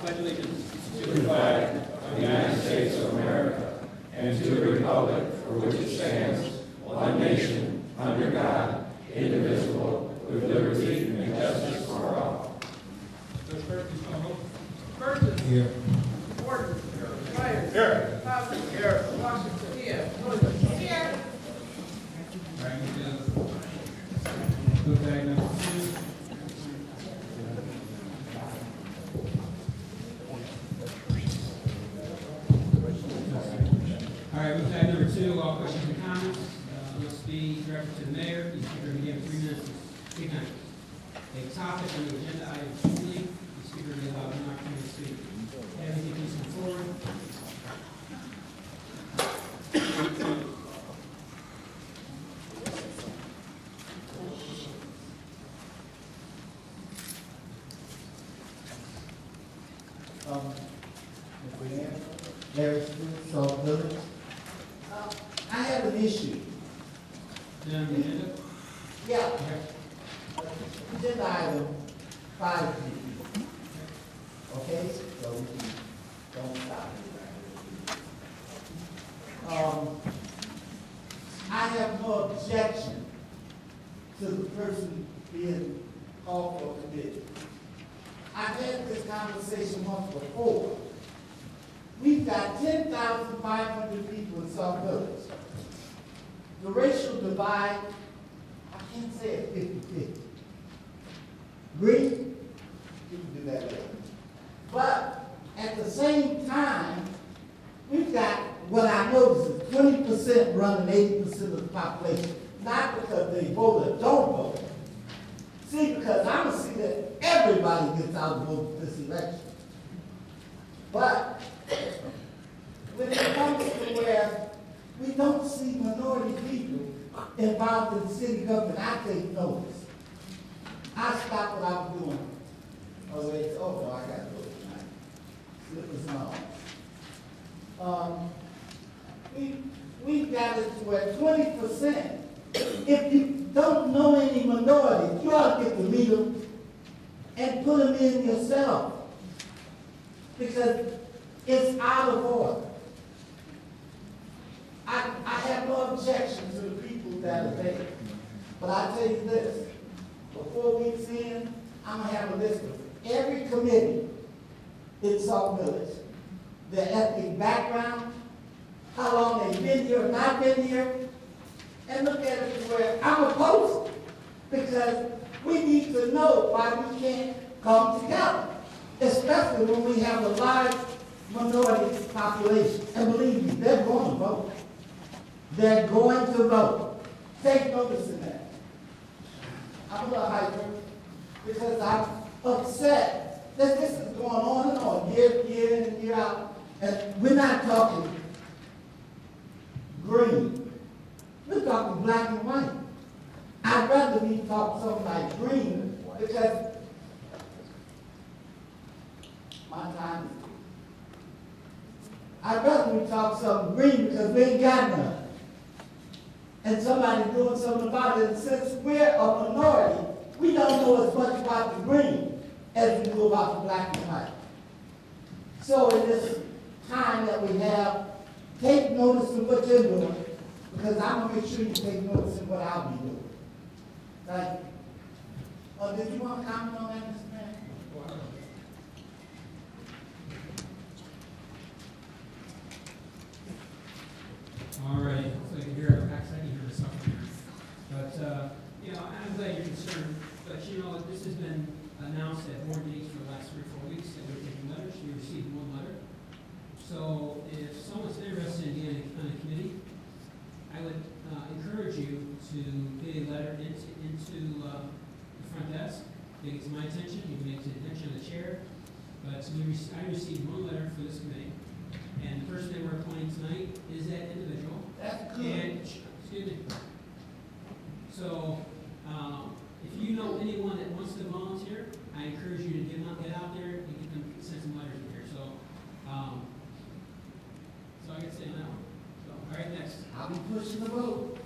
Pledge allegiance to the flag of the United States of America and to the republic for which it stands, one nation, under God, indivisible, with liberty and justice for all. Those first is called roll. Burgess. Here. Gordon. Myers. Here. Thompson. Here. Washington. Here. Williams. Here. All right, go back number 2. All right, move back number 2, all questions and comments. Must be directed to the mayor. The speaker will give 3 minutes to speak on it. A topic on the agenda item only. The speaker will be allowed 1 opportunity to speak. Have anything please come forward? Larry Sauk Village. I have an issue. Then on the agenda? Yeah, Okay. agenda item 5. Okay, so we can, don't stop it. I have no objection to the person being called for a committee. I've had this conversation once before. We've got 10,500 people in Sauk Village. The racial divide, I can't say it's 50-50. Green, you can do that later. But at the same time, we've got what I notice is 20% running 80% of the population. Not because they vote or don't vote. See, because I'm going to see that everybody gets out and vote for this election. But when it comes to where we don't see minority people involved in city government, I take notice. I stopped what I was doing. Oh, wait, oh, no, I got to go tonight. Slip is on. We've got it to where 20%, if you don't know any minorities, you ought to get to meet them and put them in yourself. Because it's out of order. I have no objection to the people that are there. But I tell you this, before week's in, I'm going to have a list of every committee in Sauk Village, their ethnic background, how long they've been here or not been here, and look at it to where I'm opposed it. Because we need to know why we can't come together, especially when we have a large minority population. And believe me, they're going to vote. They're going to vote. Take notice of that. I'm a little hyper because I'm upset that this is going on, year in and year out. And we're not talking green. We're talking black and white. I'd rather we talk something like green because my time is good. I'd rather we talk something green because we ain't got none. And somebody doing something about it. And since we're a minority, we don't know as much about the green as we do about the black and white. So in this time that we have, take notice of what you're doing, because I'm going to make sure you take notice of what I'll be doing. Thank you. Did you want to comment on that, Mr. Mayor? All right, so I can hear, actually I can hear something here. But, I'm glad you're concerned, but this has been announced at board meetings for the last 3 or 4 weeks that we're taking letters. We received 1 letter. So if someone's interested in being on a committee, I would encourage you to get a letter into the front desk. Make it to my attention. You can make it to the attention of the chair. But I received 1 letter for this committee. And the person that we're appointing tonight is that individual. That's good. And, excuse me. So, if you know anyone that wants to volunteer, I encourage you to get out there and get them, send some letters in here. So, I can say on that one. So, all right, next. I'll be pushing the vote.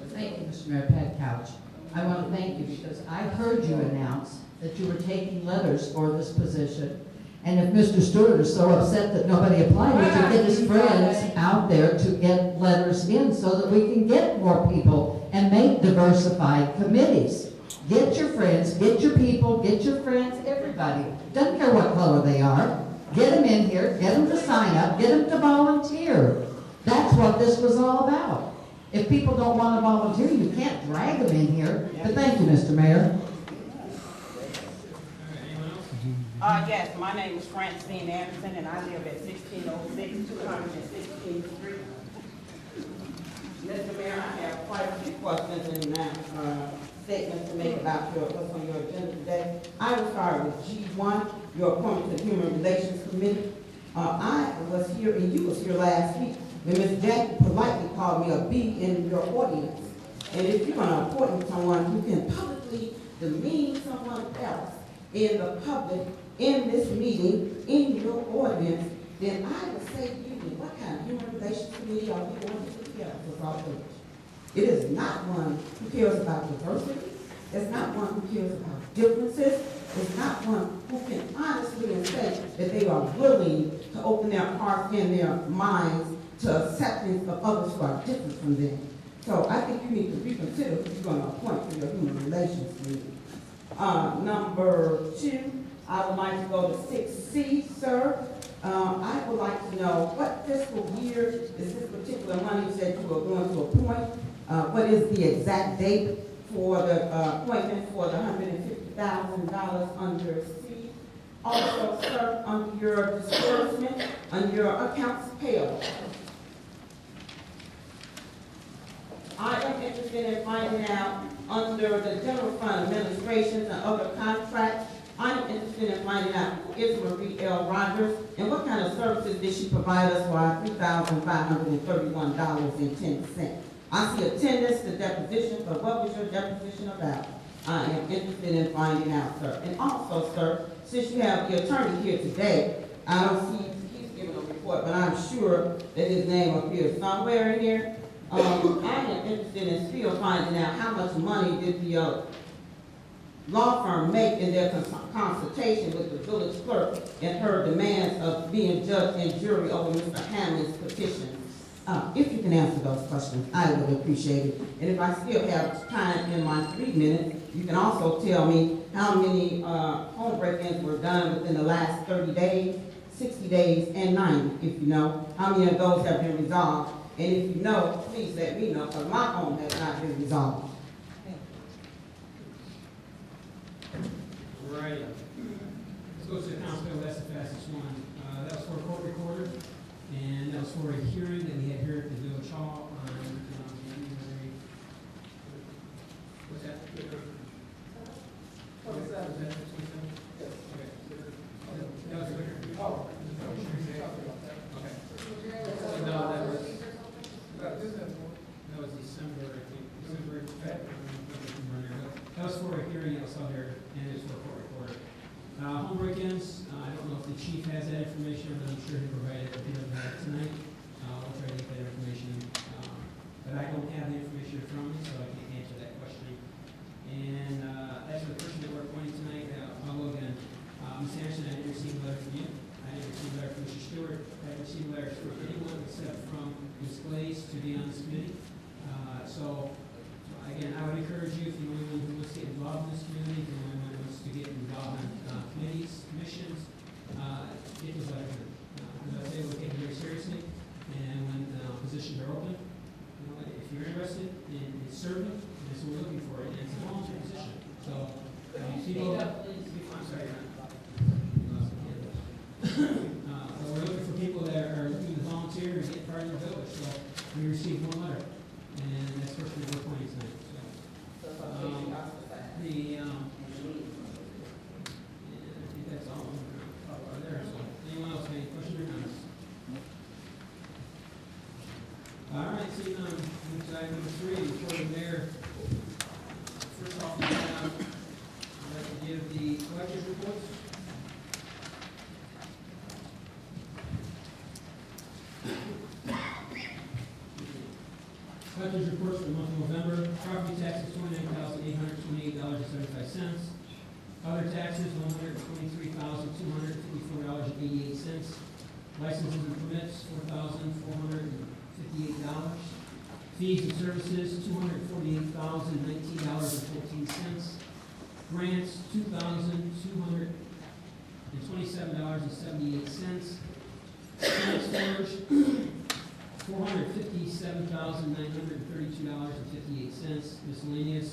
Thank you, Mr. Mayor. Pat Couch. I want to thank you because I heard you announce that you were taking letters for this position. And if Mr. Stewart is so upset that nobody applied, he should get his friends out there to get letters in so that we can get more people and make diversified committees. Get your friends, get your people, get your friends, everybody. Doesn't care what color they are. Get them in here, get them to sign up, get them to volunteer. That's what this was all about. If people don't want to volunteer, you can't drag them in here. But thank you, Mr. Mayor. Yes, my name is Francine Anderson, and I live at 1606 216th Street. Mr. Mayor, I have quite a few questions and statements to make about what's on your agenda today. I will start with G1, your appointment to the Human Relations Committee. I was here, and you was here last week, when Ms. Jackie politely called me a B in your audience. And if you're going to appoint someone who can publicly demean someone else in the public, in this meeting, in your audience, then I would say to you, what kind of human relations committee are we going to put together for Sauk Village? It is not one who cares about diversity. It's not one who cares about differences. It's not one who can honestly say that they are willing to open their hearts and their minds to acceptance of others who are different from them. So I think you need to reconsider who you're going to appoint for your human relations committee. Number 2, I would like to go to 6C, sir. I would like to know what fiscal year is this particular money that you are going to appoint? What is the exact date for the appointment for the $150,000 under C? Also, sir, under your disbursement, under your accounts payable, I am interested in finding out under the general fund administrations and other contracts, I am interested in finding out who is Marie L. Rogers and what kind of services did she provide us for our $3,531.10. I see attendance to deposition, but what was your deposition about? I am interested in finding out, sir. And also, sir, since you have the attorney here today, I don't see he's giving a report, but I'm sure that his name appears somewhere in here. I am interested in still finding out how much money did the law firm make in their consultation with the village clerk and her demands of being judge and jury over Mr. Hammond's petition. If you can answer those questions, I would appreciate it. And if I still have time in my 3 minutes, you can also tell me how many home break-ins were done within the last 30 days, 60 days, and 90, if you know. How many of those have been resolved? And if you know, please let me know, because my home has not been resolved. Right. Let's go to the council bill. That's the fastest one. That was for a court recorder, and that was for a hearing that we had here at the village hall on January. What's that? Was that 27? Yes. Okay. That was quicker. Oh. Okay. No, that was December, I think. December. That was for a hearing that was held here, and it's for a court recorder. Home break-ins, I don't know if the chief has that information, but I'm sure he provided it. If he doesn't have it tonight, we'll try to get that information. But I don't have the information from me, so I can't answer that question. And as for the person that we're appointing tonight, I'll go again. Ms. Anderson, I didn't receive a letter from you. I didn't receive a letter from Mr. Stewart. I didn't receive letters from anyone except from Ms. Glaze to be on this committee. Again, I would encourage you, if you know anyone who wants to get involved in this community, if you know anyone who wants to get involved in committees, commissions, get those letters in. As I say, we'll take it very seriously, and when positions are open, you know, if you're interested in serving, that's what we're looking for, and it's a volunteer position. So, people, I'm sorry, so we're looking for people that are looking to volunteer and get part of the village. So we received one letter, and that's the person we're appointing tonight. I think that's all there. So, anyone else have any questions or comments? All right, seeing none, move to item number 3, report of the mayor. First off, I'd like to give the collector's reports. Collector's reports for the month of November. Property taxes $29,828.75. Other taxes, $123,254.88. Licenses and permits, $4,458. Fees and services, $248,019.14. Grants, $2,227.78. Transfers, $457,932.58. Miscellaneous,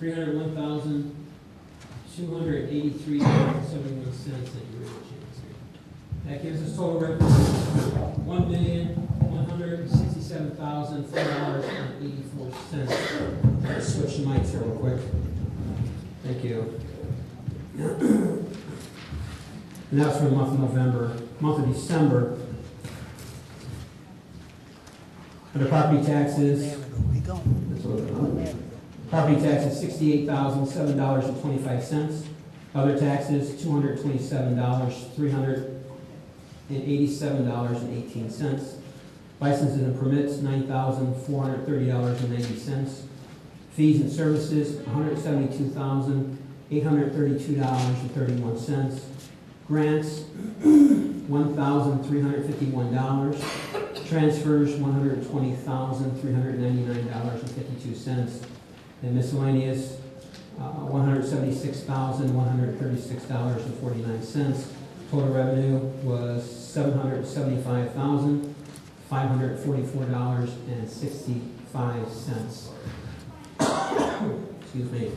$301,283.71. That gives us total revenue, $1,167,400.84. Let's switch the mics here real quick. Thank you. And that's for the month of November. Month of December, under property taxes, property taxes $68,007.25. Other taxes $227,387.18. Licenses and permits $9,430.90. Fees and services $172,832.31. Grants $1,351. Transfers $120,399.52. And miscellaneous $176,136.49. Total revenue was $775,544.65. Excuse me.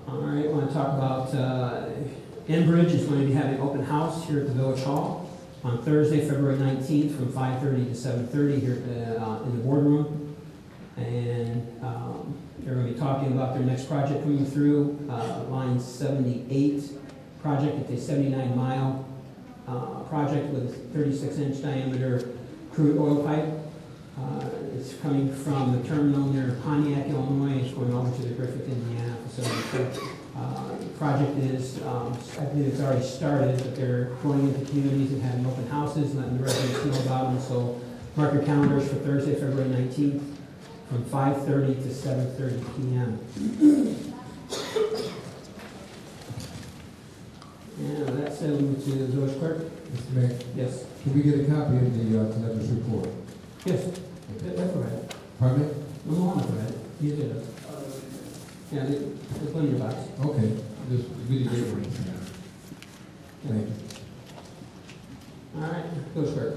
All right, I want to talk about Enbridge is going to be having open house here at the Village Hall on Thursday, February 19th from 5:30 to 7:30 here in the boardroom. And they're going to be talking about their next project coming through, line 78 project. It's a 79-mile project with a 36-inch diameter crude oil pipe. It's coming from the terminal near Pontiac, Illinois. It's going over to the Griffith, Indiana facility. So, the project is, I believe it's already started, but they're going into communities and having open houses, letting the residents know about them. So mark your calendars for Thursday, February 19th from 5:30 to 7:30 p.m. And with that said, we'll move to the village clerk. Mr. Mayor, Yes. can we get a copy of the telemetry report? Yes. That's all right. Pardon me? No one for that. You did it. Yeah, it's on your box. Okay, just really get one. Thank you. All right, village clerk.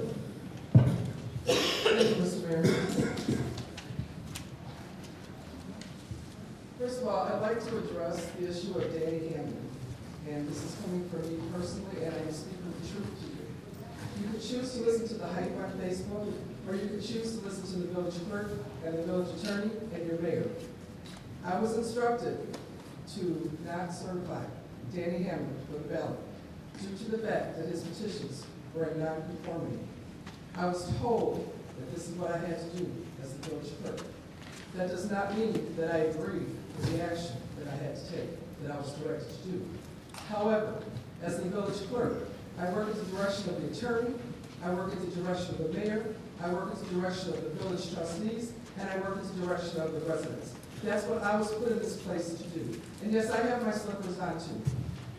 Thank you, Mr. Mayor. First of all, I'd like to address the issue of Danny Hammond. And this is coming from me personally, and I'm speaking the truth to you. You could choose to listen to the hype on Facebook, or you could choose to listen to the village clerk and the village attorney and your mayor. I was instructed to not certify Danny Hammond for the ballot due to the fact that his petitions were in non-conformity. I was told that this is what I had to do as the village clerk. That does not mean that I agree with the action that I had to take, that I was directed to do. However, as the village clerk, I work at the direction of the attorney, I work at the direction of the mayor, I work at the direction of the village trustees, and I work at the direction of the residents. That's what I was put in this place to do. And yes, I have my slippers on too.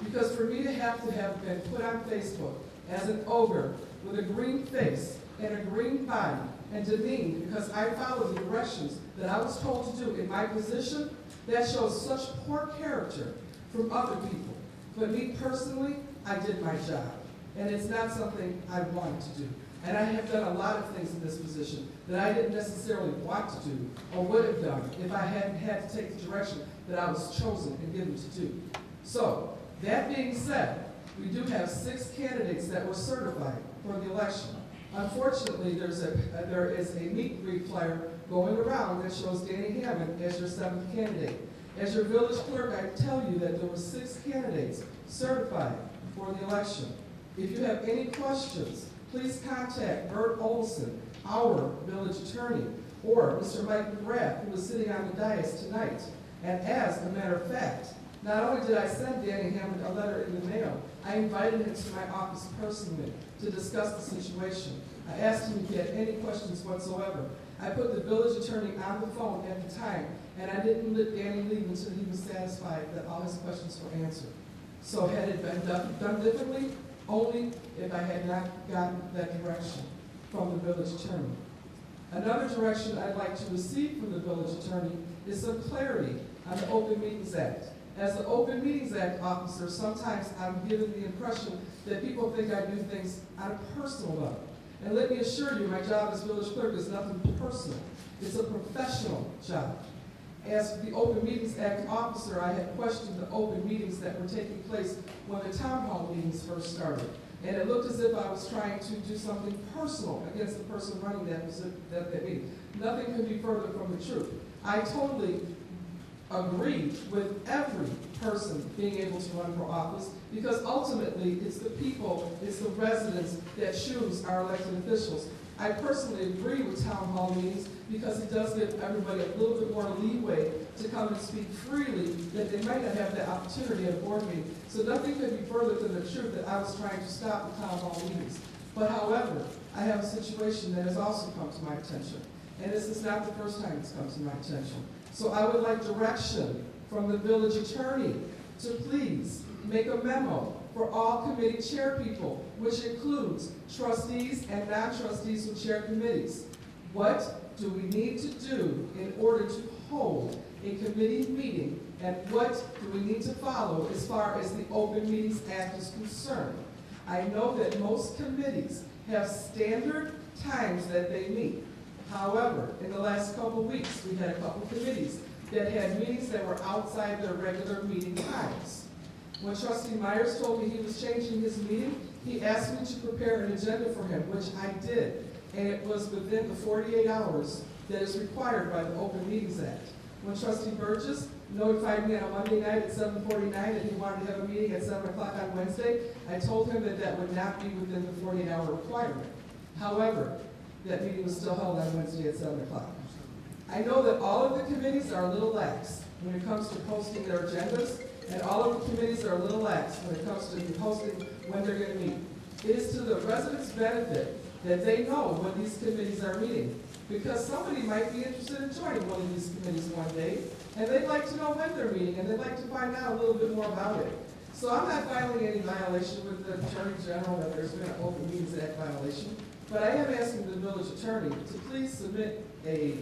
Because for me to have been put on Facebook as an ogre with a green face and a green body and demeaned because I followed the directions that I was told to do in my position, that shows such poor character from other people. But me personally, I did my job. And it's not something I wanted to do. And I have done a lot of things in this position that I didn't necessarily want to do or would have done if I hadn't had to take the direction that I was chosen and given to do. So, that being said, we do have 6 candidates that were certified for the election. Unfortunately, there is a meet and greet flyer going around that shows Danny Hammond as your 7th candidate. As your village clerk, I tell you that there were 6 candidates certified for the election. If you have any questions, please contact Bert Olson, our village attorney, or Mr. Mike McGrath, who is sitting on the dais tonight. And as a matter of fact, not only did I send Danny Hammond a letter in the mail, I invited him to my office personally to discuss the situation. I asked him if he had any questions whatsoever. I put the village attorney on the phone at the time, and I didn't let Danny leave until he was satisfied that all his questions were answered. So had it been done differently, only if I had not gotten that direction from the village attorney. Another direction I'd like to receive from the village attorney is some clarity on the Open Meetings Act. As the Open Meetings Act officer, sometimes I'm given the impression that people think I do things on a personal level. And let me assure you, my job as village clerk is nothing personal. It's a professional job. As the Open Meetings Act officer, I had questioned the open meetings that were taking place when the town hall meetings first started. And it looked as if I was trying to do something personal against the person running that meeting. Nothing could be further from the truth. I totally agree with every person being able to run for office, because ultimately it's the people, it's the residents that choose our elected officials. I personally agree with town hall meetings because it does give everybody a little bit more leeway to come and speak freely that they might not have the opportunity at a board meeting. So nothing could be further than the truth that I was trying to stop the town hall meetings. But however, I have a situation that has also come to my attention. And this is not the first time it's come to my attention. So I would like direction from the village attorney to please make a memo for all committee chairpeople, which includes trustees and non-trustees who chair committees. What do we need to do in order to hold a committee meeting, and what do we need to follow as far as the Open Meetings Act is concerned? I know that most committees have standard times that they meet. However, in the last couple of weeks, we had a couple of committees that had meetings that were outside their regular meeting times. When Trustee Myers told me he was changing his meeting, he asked me to prepare an agenda for him, which I did. And it was within the 48 hours that is required by the Open Meetings Act. When Trustee Burgess notified me on Monday night at 7:49 that he wanted to have a meeting at 7 o'clock on Wednesday, I told him that that would not be within the 48-hour requirement. However, that meeting was still held on Wednesday at 7 o'clock. I know that all of the committees are a little lax when it comes to posting their agendas, and all of the committees are a little lax when it comes to posting when they're going to meet. It is to the residents' benefit that they know when these committees are meeting, because somebody might be interested in joining one of these committees one day, and they'd like to know when they're meeting, and they'd like to find out a little bit more about it. So I'm not filing any violation with the Attorney General that there's been an Open Meetings Act violation, but I am asking the village attorney to please submit a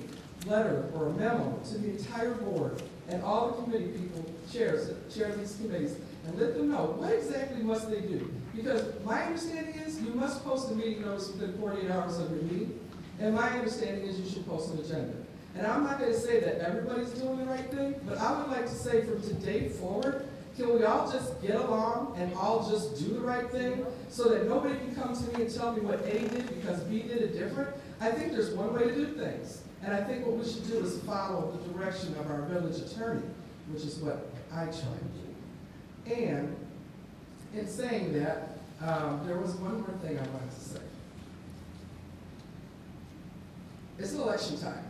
letter or a memo to the entire board and all the committee people, chairs that chair these committees, and let them know what exactly must they do. Because my understanding is you must post a meeting notice within 48 hours of your meeting, and my understanding is you should post an agenda. And I'm not going to say that everybody's doing the right thing, but I would like to say from today forward, can we all just get along and all just do the right thing so that nobody can come to me and tell me what A did because B did it different? I think there's one way to do things. And I think what we should do is follow the direction of our village attorney, which is what I try to do. And in saying that, there was one more thing I wanted to say. It's election time.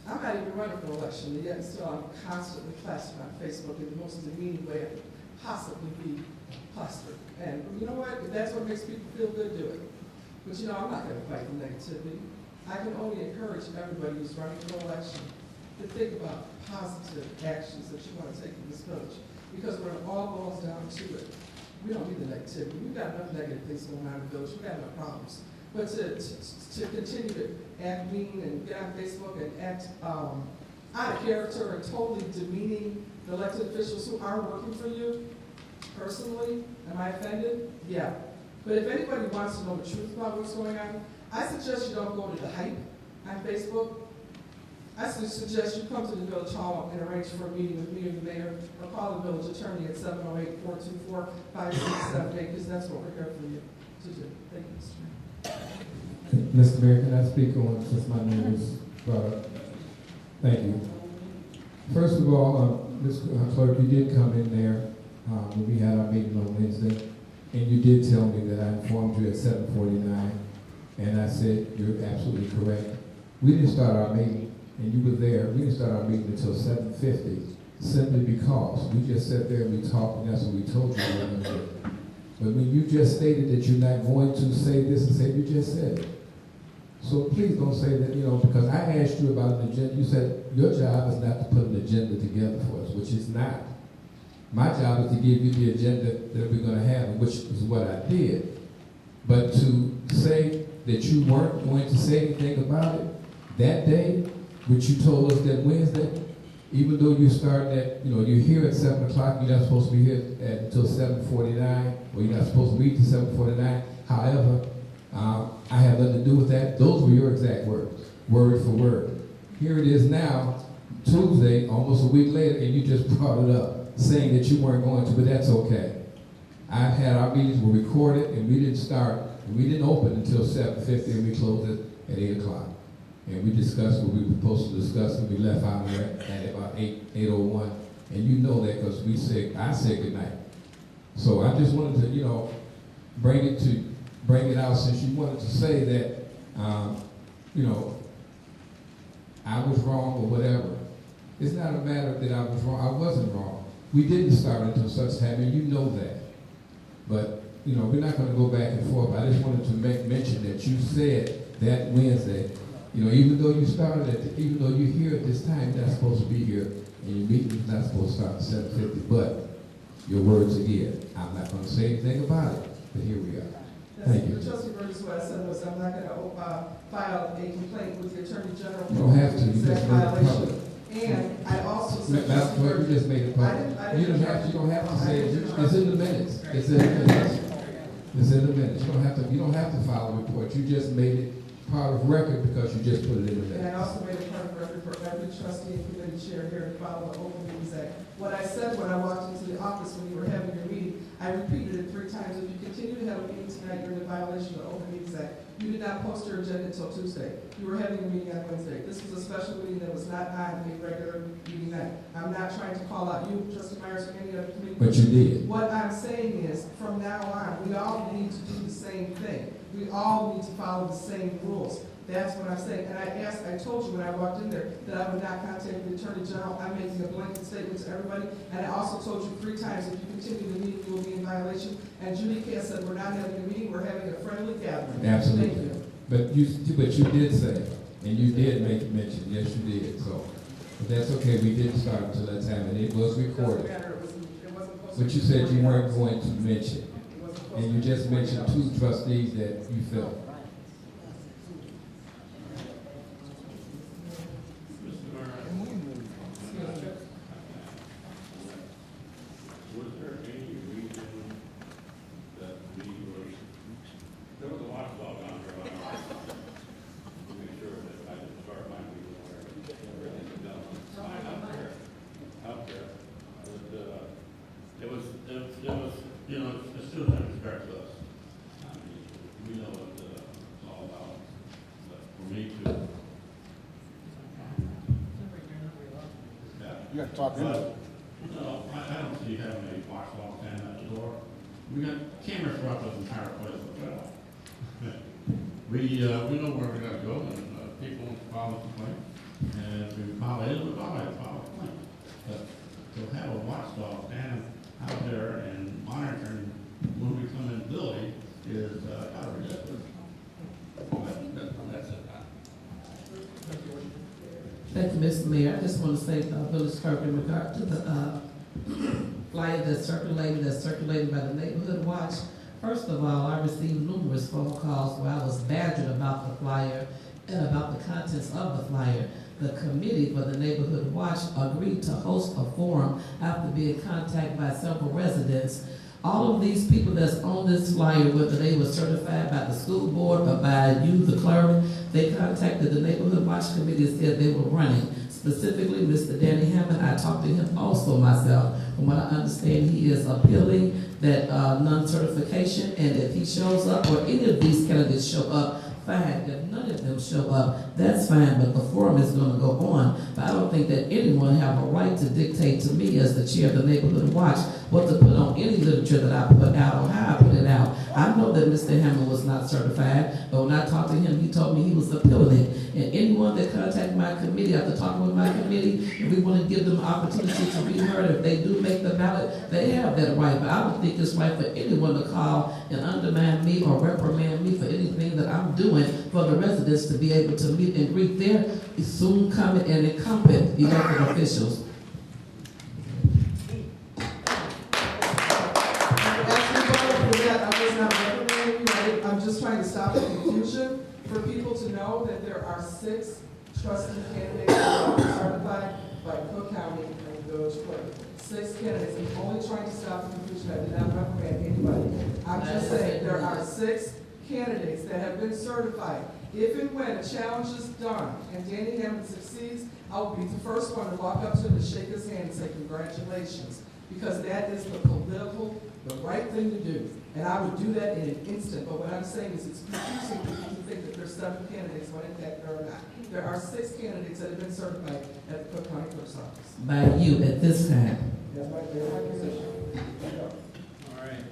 I'm not even running for election, and yet still I'm constantly plastered on Facebook in the most demeaning way I could possibly be plastered. And you know what? If that's what makes people feel good, do it. But you know, I'm not going to fight the negativity. I can only encourage everybody who's running for election to think about positive actions that you want to take in this village. Because when it all boils down to it, we don't need the negativity. We've got enough negative things going on in the village. We've got enough problems. But to continue to act mean and get on Facebook and act out of character and totally demeaning the elected officials who are working for you, personally, am I offended? Yeah. But if anybody wants to know the truth about what's going on, I suggest you don't go to the hype on Facebook. I suggest you come to the village hall and arrange for a meeting with me or the mayor, or call the village attorney at 708-424-5678, because that's what we're here for you to do. Thank you, Mr. Mayor. Mr. Mayor, can I speak on, since my name was brought up? Thank you. First of all, Ms. Clerk, you did come in there when we had our meeting on Wednesday, and you did tell me that I informed you at 7:49, and I said, you're absolutely correct. We didn't start our meeting, and you were there, we didn't start our meeting until 7:50, simply because we just sat there and we talked, and that's what we told you we were going to do. But when you just stated that you're not going to say this and say, you just said it. So please don't say that, because I asked you about an agenda. You said your job is not to put an agenda together for us, which is not. My job is to give you the agenda that we're going to have, which is what I did. But to say that you weren't going to say anything about it that day, which you told us that Wednesday, even though you started at, you're here at 7 o'clock, you're not supposed to be here until 7:49, or you're not supposed to read till 7:49. However, I have nothing to do with that. Those were your exact words, word for word. Here it is now, Tuesday, almost a week later, and you just brought it up, saying that you weren't going to, but that's okay. I've had our meetings were recorded, and we didn't open until 7:50, and we closed it at 8 o'clock. And we discussed what we were supposed to discuss, and we left out of there at about 8:01. And you know that because I said goodnight. So I just wanted to, bring it out since you wanted to say that, I was wrong or whatever. It's not a matter that I was wrong. I wasn't wrong. We didn't start until such time, and you know that. But, we're not going to go back and forth. I just wanted to make mention that you said that Wednesday, even though even though you're here at this time, you're not supposed to be here, and your meeting is not supposed to start at 7:50, but your words again. I'm not going to say anything about it, but here we are. Thank you. Trustee Burgess, what I said was I'm not going to file a complaint with the Attorney General. You don't have to. You just made it public. And I also said, That's what you just made it public. You don't have to say it. It's in the minutes. It's in the minutes. It's in the minutes. You don't have to file a report. You just made it part of record because you just put it in the minutes. And I also made it part of record for every trustee and committee chair here to follow the Open Meetings Act. What I said when I walked into the office when you were having your meeting, I repeated it 3 times. If you continue to have a meeting tonight, you're in violation of the Open Meetings Act. You did not post your agenda until Tuesday. You were having a meeting on Wednesday. This was a special meeting that was not on a regular meeting night. I'm not trying to call out you, Trustee Myers, or any other committee. But you did. What I'm saying is, from now on, we all need to do the same thing. We all need to follow the same rules. That's what I'm saying. And I told you when I walked in there that I would not contact the Attorney General. I'm making a blanket statement to everybody. And I also told you 3 times, if you continue the meeting, you will be in violation. And Judy Cass said, we're not having a meeting, we're having a friendly gathering. Absolutely. Thank you. But you did say, and you did make it mention, yes you did, so. But that's okay, we didn't start until that time, and it was recorded. It wasn't posted. But you said you weren't going to mention, and you just mentioned 2 trustees that you felt. It's still not respect to us. I mean, we know what it's all about. But for me to, You got to talk into it. no, I don't see having a watchdog standing at the door. We got cameras throughout this entire place. We know where we got to go, and people file a complaint. And if we violate it, we violate a complaint. But to have a watchdog standing out there and monitoring when we come in the building is kind of ridiculous. That's it. Thank you, Mr. Mayor. I just want to say, Village Clerk, in regard to the flyer that's circulated by the Neighborhood Watch. First of all, I received numerous phone calls where I was badgered about the flyer and about the contents of the flyer. The committee for the Neighborhood Watch agreed to host a forum after being contacted by several residents. All of these people that's on this flyer, whether they were certified by the school board or by you, the clerk, they contacted the Neighborhood Watch Committee and said they were running. Specifically, Mr. Danny Hammond, I talked to him also myself. From what I understand, he is appealing that non-certification, and if he shows up or any of these candidates show up, fine. If none of them show up, that's fine, but the forum is going to go on. But I don't think that anyone have a right to dictate to me as the chair of the Neighborhood Watch what to put on any literature that I put out or how I put it out. I know that Mr. Hammond was not certified, but when I talked to him, he told me he was appealing it. And anyone that contacted my committee, after talking with my committee, if we want to give them an opportunity to be heard, if they do make the ballot, they have that right. But I don't think it's right for anyone to call and undermine me or reprimand me for anything that I'm doing for the rest residents to be able to meet and greet their soon coming and incumbent elected officials. I'm just trying to stop the confusion for people to know that there are 6 trustee candidates that are certified by Cook County and Village Clerk. 6 candidates. I'm only trying to stop the confusion. I did not reprimand anybody. I'm just saying there are 6 candidates that have been certified. If and when a challenge is done and Danny Hammond succeeds, I will be the first one to walk up to him and shake his hand and say congratulations, because that is the right thing to do. And I would do that in an instant. But what I'm saying is it's confusing for people to think that there's 7 candidates when in fact there are not. There are 6 candidates that have been certified at the Cook County Clerk's Office. By you at this time. That's my position. All right.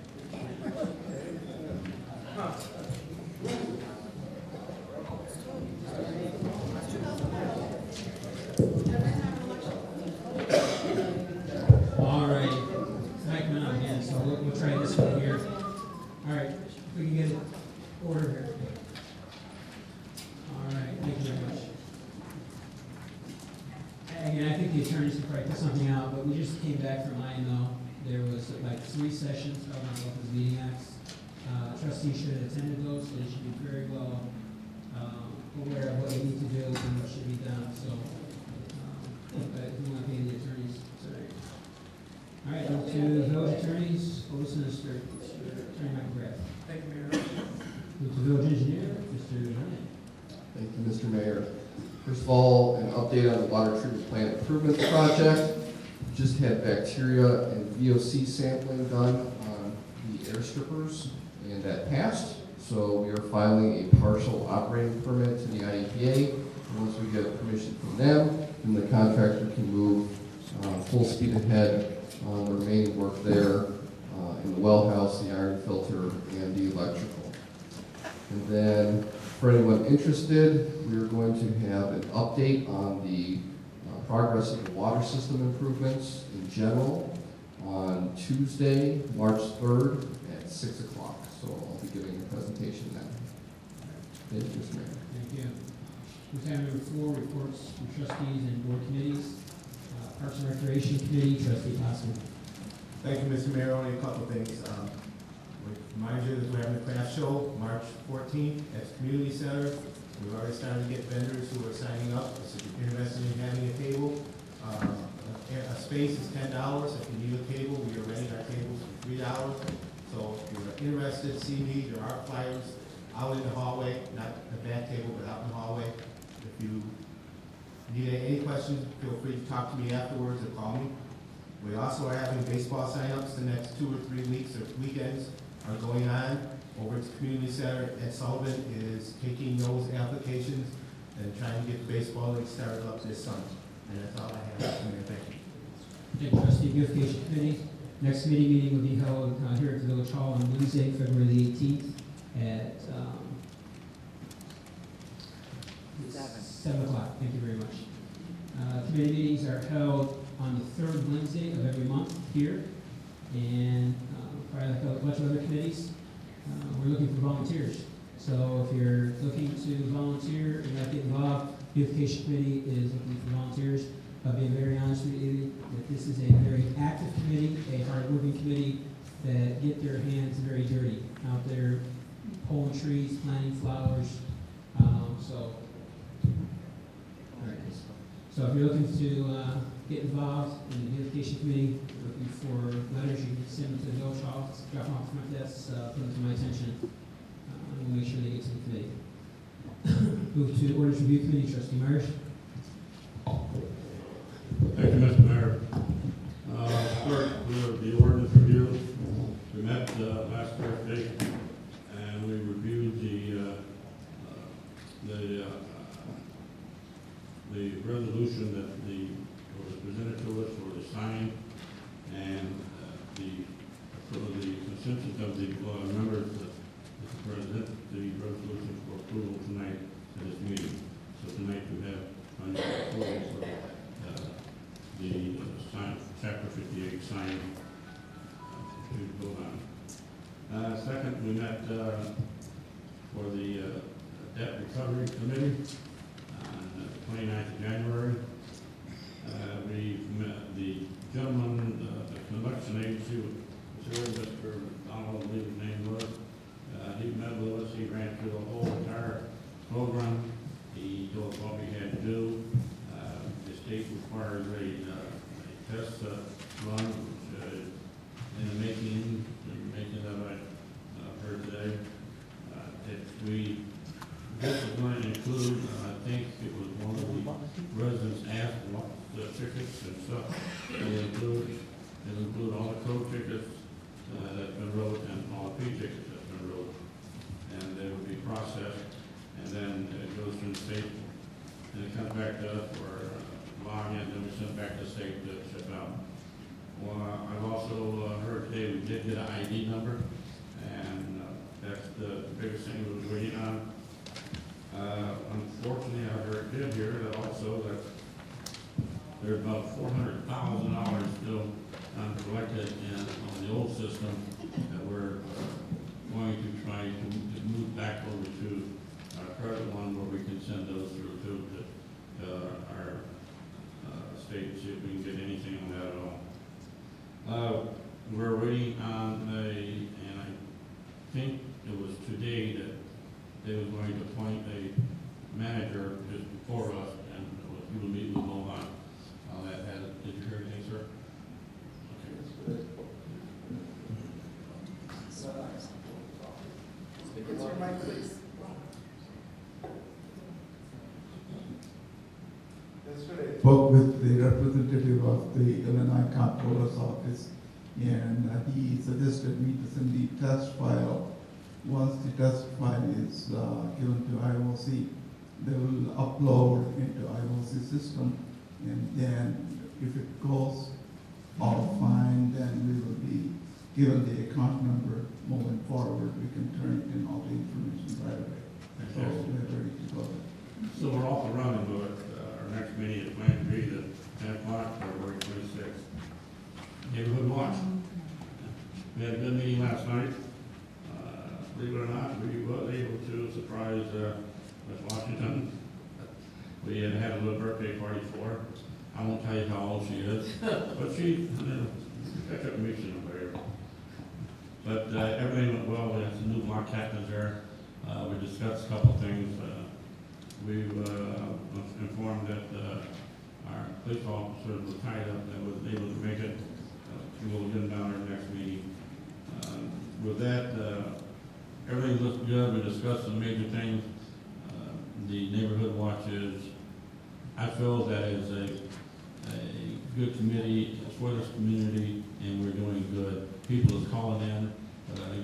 All right. Tonight coming up again, so we'll try this one here. All right, if we can get order here. All right, thank you very much. Again, I think the attorneys can probably put something out, but we just came back from IMO. There was like 3 sessions of our Open Meeting Acts. Trustees should have attended those, so they should be very well aware of what they need to do and what should be done. So, but if you want to pay the attorneys, sorry. All right, up to village attorneys, Mr. Attorney McGrath. Thank you, Mayor. Move to village engineer, Mr. Ryan. Thank you, Mr. Mayor. First of all, an update on the water treatment plant improvement project. Just had bacteria and VOC sampling done on the air strippers, and that passed. So we are filing a partial operating permit to the IEPA. And once we get permission from them, then the contractor can move full speed ahead on the remaining work there in the well house, the iron filter, and the electrical. And then, for anyone interested, we are going to have an update on the progress of the water system improvements in general on Tuesday, March 3rd at 6 o'clock. So I'll be giving a presentation then. Thank you, Mr. Mayor. Thank you. Item number 4, reports from trustees and board committees. Parks and Recreation Committee, Trustee Possible. Thank you, Mr. Mayor. Only a couple of things. Remind you that we're having a craft show March 14th at the community center. We've already started to get vendors who are signing up. So if you're interested in having a table, a space is $10. If you need a table, we are renting our tables for $3. So if you're interested, see me. There are flyers out in the hallway, not a back table, but out in the hallway. If you need any questions, feel free to talk to me afterwards or call me. We also are having baseball sign-ups the next 2 or 3 weeks or weekends are going on over at the community center. Ed Sullivan is taking those applications and trying to get the baseball league started up this summer. And that's all I have. Thank you. Thank you, Trustee. Beautification Committee. Next committee meeting will be held here at the Village Hall on Wednesday, February the 18th at 7 o'clock. Thank you very much. Committee meetings are held on the 3rd Wednesday of every month here. And probably like a bunch of other committees, we're looking for volunteers. So if you're looking to volunteer and not get involved, Beautification Committee is looking for volunteers. I'll be very honest with you that this is a very active committee, a hard-working committee that get their hands very dirty out there, pulling trees, planting flowers. So if you're looking to get involved in the Beautification Committee, looking for letters, you can send them to the village hall, drop them off the front desk, put them to my attention. We'll make sure they get to the committee. Move to Orders Review Committee, Trustee Myers. Thank you, Mr. Mayor. Clerk, the ordinance review. We met last Thursday, and we reviewed the resolution that was presented to us for the sign, and for the consensus of the members, Mr. President, the resolution for approval tonight at this meeting. So tonight we have under approval for the sign, Chapter 58 sign to go on. Second, we met for the Debt Recovery Committee on the 29th of January. We met the gentleman, the collection agency, was here, Mr. Donald, I believe his name was. He met with us, he ran through the whole entire program. He told us what we had to do. The state requires a test run, which in the making that I heard today. This is going to include, I think it was one of the residents asked what the tickets and stuff it'll include all the code tickets that's been wrote and all the P tickets that's been wrote. And they will be processed, and then it goes through the state, and it comes back to us for login, and then we send it back to the state to ship out. Well, I've also heard today we did get an ID number, and that's the biggest thing we was waiting on. Unfortunately, I did hear that also that there's about $400,000 still uncollected on the old system that we're going to try to move back over to our current one where we can send those through to our state and see if we can get anything on that at all. We're waiting on and I think it was today that they were going to appoint a manager just before us, and we will meet with them on that. Did you hear anything, sir? Okay. Speak into your mic, please. Spoke with the representative of the Illinois Comptroller's Office, and he suggested me to send the test file. Once the test file is given to IOC, they will upload into IOC system, and then if it goes all fine, then we will be given the account number moving forward. We can turn in all the information right away. So we're ready to go. So we're off and running with it. Our next meeting is planned to be the 10 o'clock, February 26th. Neighborhood Watch. We had a good meeting last night. Believe it or not, we were able to surprise Miss Washington. We had a little birthday party for her. I won't tell you how old she is, but she catch up with me soon, whatever. But everything went well. We had some new block captains there. We discussed a couple things. We was informed that our police officers were tied up and was able to make it. We will get them down our next meeting. With that, everything looks good. We discussed some major things. The neighborhood watch is, I feel that is a good committee. It's for this community, and we're doing good. People is calling in,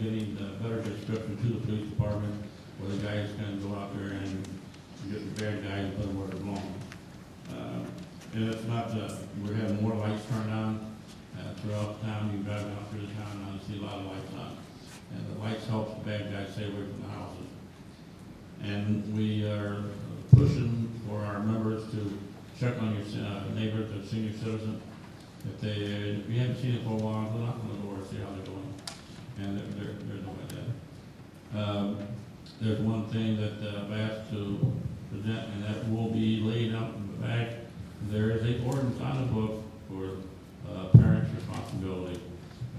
getting better description to the police department, where the guys can go out there and get the bad guys and put them where they belong. And it's not, we're having more lights turned on throughout the town. You can drive out through the town now and see a lot of lights on. And the lights help the bad guys stay away from the houses. And we are pushing for our members to check on your neighbors or senior citizens. If you haven't seen it for a while, go knock on the door and see how they're doing. And they're doing that. There's one thing that I've asked to present, and that will be laid out in the back. There is a ordinance on the book for parents' responsibility.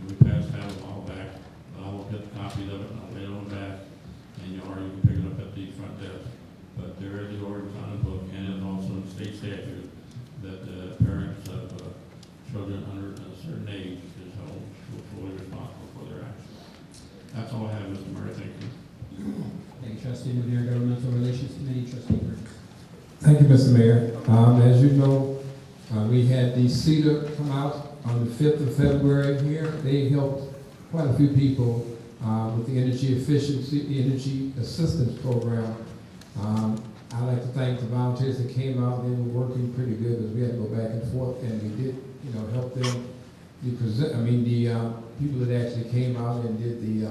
And we passed that a while back. I will get copies of it and I'll lay it on the back, and you can pick it up at the front desk. But there is the ordinance on the book, and it's also in state statute that parents of children under a certain age is held fully responsible for their actions. That's all I have, Mr. Murray. Thank you. Thank you, Trustee Mayor. Governmental Relations Committee, Trustee Burns. Thank you, Mr. Mayor. As you know, we had the CEDA come out on the 5th of February here. They helped quite a few people with the energy efficiency, the energy assistance program. I'd like to thank the volunteers that came out. They were working pretty good because we had to go back and forth, and we did, help them. The people that actually came out and did the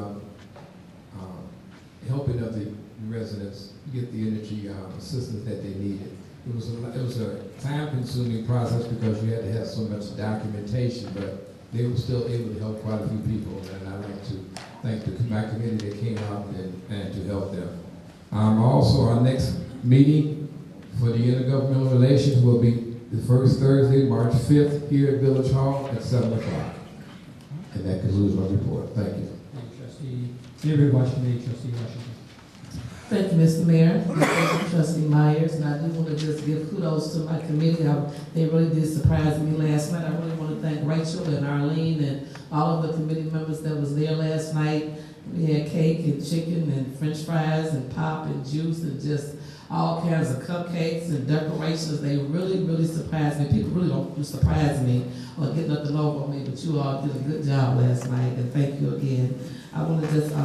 helping of the residents get the energy assistance that they needed. It was a time-consuming process because you had to have so much documentation, but they were still able to help quite a few people, and I'd like to thank my committee that came out and to help them. Also, our next meeting for the intergovernmental relations will be the first Thursday, March 5th, here at Village Hall at 7 o'clock. And that concludes my report. Thank you. Thank you, Trustee. Neighborhood Watch Committee, Trustee Washington. Thank you, Mr. Mayor. Thank you, Trustee Myers. And I do want to just give kudos to my committee. They really did surprise me last night. I really want to thank Rachel and Arlene and all of the committee members that was there last night. We had cake and chicken and french fries and pop and juice and just all kinds of cupcakes and decorations. They really, really surprised me. People really don't surprise me or get nothing over me, but you all did a good job last night, and thank you again. I want to just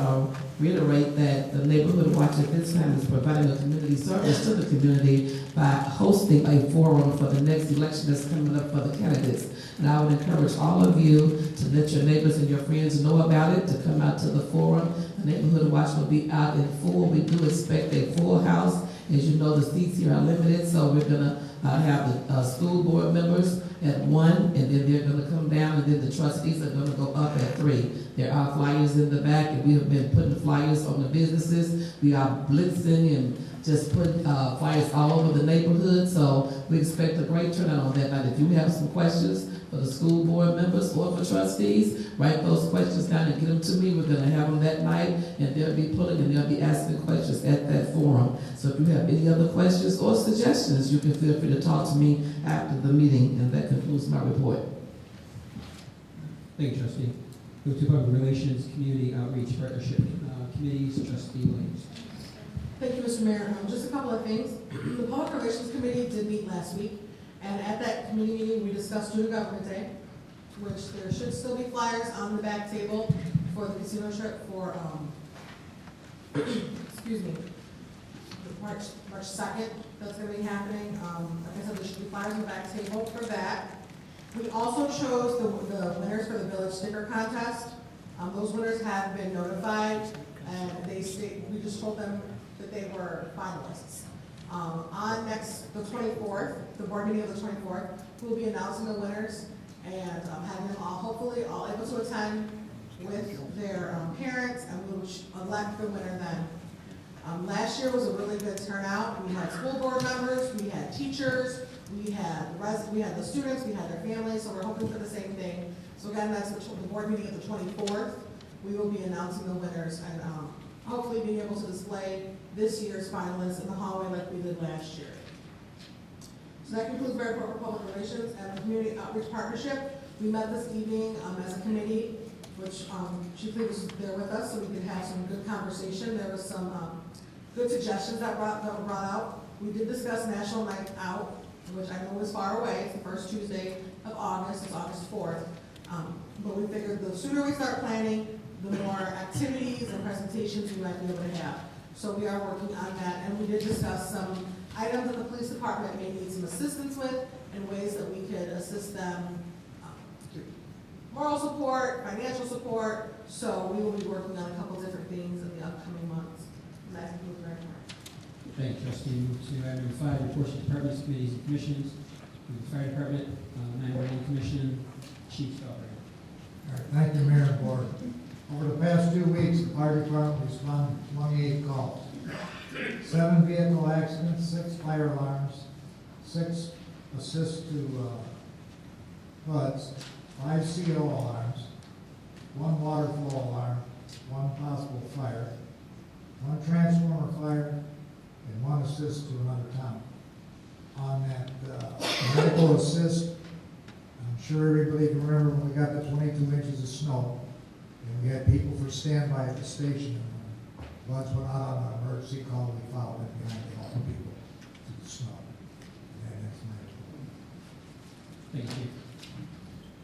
reiterate that the Neighborhood Watch at this time is providing a community service to the community by hosting a forum for the next election that's coming up for the candidates. And I would encourage all of you to let your neighbors and your friends know about it, to come out to the forum. The Neighborhood Watch will be out in full. We do expect a full house. As you know, the seats here are limited, so we're going to have the school board members at 1, and then they're going to come down, and then the trustees are going to go up at 3. There are flyers in the back, and we have been putting flyers on the businesses. We are blitzing and just putting flyers all over the neighborhood, so we expect a great turnout on that night. If you have some questions for the school board members or for trustees, write those questions down and get them to me. We're going to have them that night, and they'll be pulling and they'll be asking questions at that forum. So if you have any other questions or suggestions, you can feel free to talk to me after the meeting, and that concludes my report. Thank you, Trustee. Go to Public Relations Community Outreach Partnership Committees, Trustee Williams. Thank you, Mr. Mayor. Just a couple of things. The Public Relations Committee did meet last week, and at that committee meeting, we discussed Student Government Day, which there should still be flyers on the back table for the casino trip for, excuse me, March 2nd. That's going to be happening. Like I said, there should be flyers on the back table for that. We also chose the winners for the Village Sticker Contest. Those winners have been notified, and we just told them that they were finalists. On the 24th, the board meeting of the 24th, we'll be announcing the winners and having them all, hopefully, all able to attend with their parents, and we'll elect the winner then. Last year was a really good turnout. We had school board members, we had teachers, we had the students, we had their families, so we're hoping for the same thing. So again, that's the board meeting at the 24th. We will be announcing the winners and hopefully being able to display this year's finalists in the hallway like we did last year. So that concludes my report for Public Relations and the Community Outreach Partnership. We met this evening as a committee, which Chief Lee was there with us, so we could have some good conversation. There was some good suggestions that were brought out. We did discuss National Night Out, which I know is far away. It's the first Tuesday of August. It's August 4th. But we figured the sooner we start planning, the more activities and presentations we might be able to have. So we are working on that, and we did discuss some items that the police department may need some assistance with and ways that we could assist them through moral support, financial support. So we will be working on a couple different things in the upcoming months. And that concludes my report. Thank you, Trustee. Move to item number 5, reports of departments, committees, and commissions. The Fire Department, 911 Commission, Chief Felker. All right, thank you, Mayor and Board. Over the past 2 weeks, the fire department responded to 28 calls. 7 vehicle accidents, 6 fire alarms, 6 assists to floods, 5 CO alarms, 1 water flow alarm, 1 possible fire, 1 transformer fire, and 1 assist to another town. On that medical assist, I'm sure everybody can remember when we got the 22 inches of snow, and we had people for standby at the station. Floods went out on an emergency call, we followed it behind all the people to the snow. And that's my report. Thank you.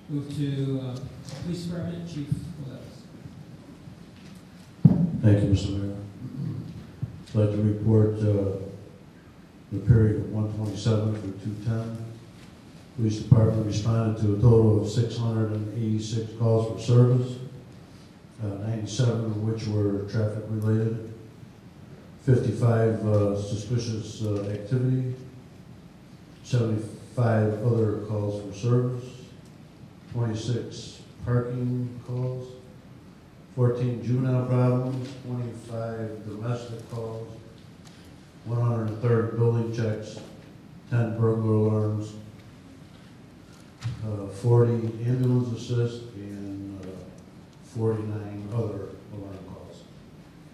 Move to Police Department, Chief Williams. Thank you, Mr. Mayor. I'd like to report the period of 127 through 210. Police Department responded to a total of 686 calls for service, 97 of which were traffic related, 55 suspicious activity, 75 other calls for service, 26 parking calls, 14 juvenile problems, 25 domestic calls, 130 building checks, 10 burglar alarms, 40 ambulance assist, and 49 other alarm calls.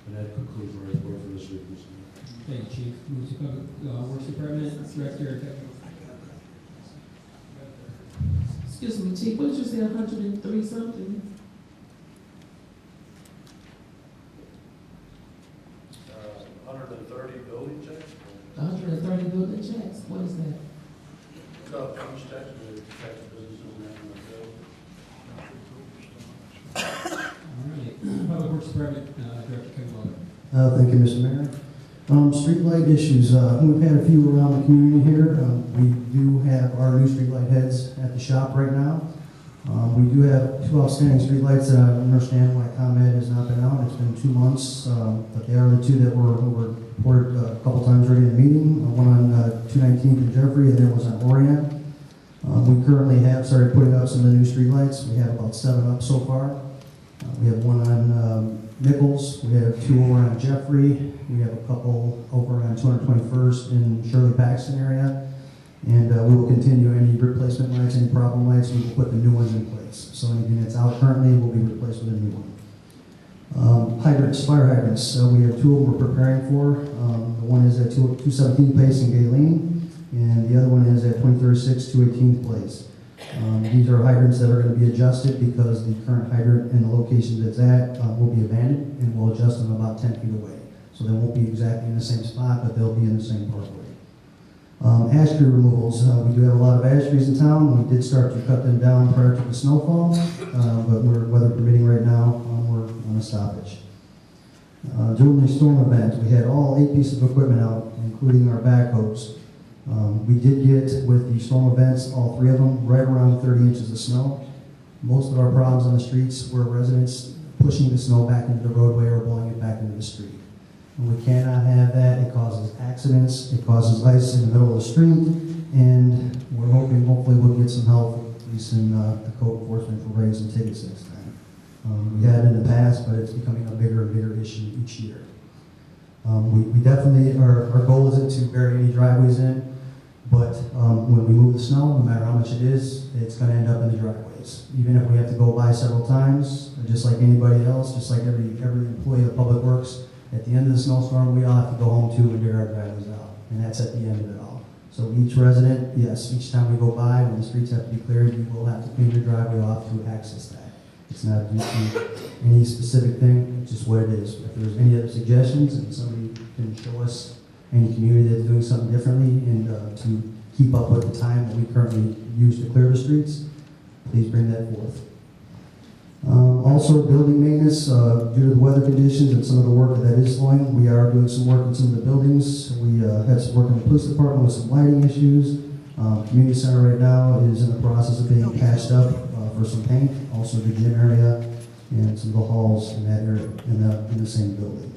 And that concludes my report for this week, Mr. Mayor. Thank you, Chief. Move to Public Works Department, Director Kevin. Excuse me, Chief, what did you say, 103 something? 130 building checks? 130 building checks, what is that? Each checks, we check businesses and that. All right. Public Works Department, Director Kevin Weller. Thank you, Mr. Mayor. Streetlight issues, we've had a few around the community here. We do have our new streetlight heads at the shop right now. We do have 2 outstanding streetlights that I don't understand why ComEd has not been out. It's been 2 months, but they are the 2 that were reported a couple times already in the meeting. One on 219th and Jeffrey, and then was on Orion. We currently have started putting up some of the new streetlights. We have about 7 up so far. We have one on Nichols, we have 2 over on Jeffrey, we have a couple over on 221st in Shirley Paxton area, and we will continue any replacement lights, any problem lights, we will put the new ones in place. So anything that's out currently will be replaced with a new one. Hydrants, fire hydrants, we have 2 of them we're preparing for. The one is at 217th Place in Galen, and the other one is at 23rd 218th Place. These are hydrants that are going to be adjusted because the current hydrant and the location that's at will be abandoned, and we'll adjust them about 10 feet away. So they won't be exactly in the same spot, but they'll be in the same parkway. Ash tree removals. We do have a lot of ash trees in town. We did start to cut them down prior to the snowfall, but we're weather permitting right now. We're on a stoppage. During the storm event, we had all 8 pieces of equipment out, including our backhoes. We did get, with the storm events, all 3 of them, right around 30 inches of snow. Most of our problems on the streets were residents pushing the snow back into the roadway or blowing it back into the street. And we cannot have that. It causes accidents, it causes ice in the middle of the street, and we're hoping hopefully we'll get some help with police and the code enforcement for raising tickets next time. We had in the past, but it's becoming a bigger and bigger issue each year. We definitely, our goal isn't to bury any driveways in, but when we move the snow, no matter how much it is, it's going to end up in the driveways. Even if we have to go by several times, just like anybody else, just like every employee of Public Works, at the end of the snowstorm, we all have to go home too and dig our driveways out. And that's at the end of it all. So each resident, yes, each time we go by, when the streets have to be cleared, you will have to clean your driveway off to access that. It's not due to any specific thing, it's just what it is. If there's any other suggestions and somebody can show us any community that's doing something differently and to keep up with the time that we currently use to clear the streets, please bring that forth. Also, building maintenance, due to the weather conditions and some of the work that is slowing, we are doing some work in some of the buildings. We had some work in the police department with some lighting issues. Community center right now is in the process of being patched up for some paint, also the gym area and some of the halls in that area, in the same building.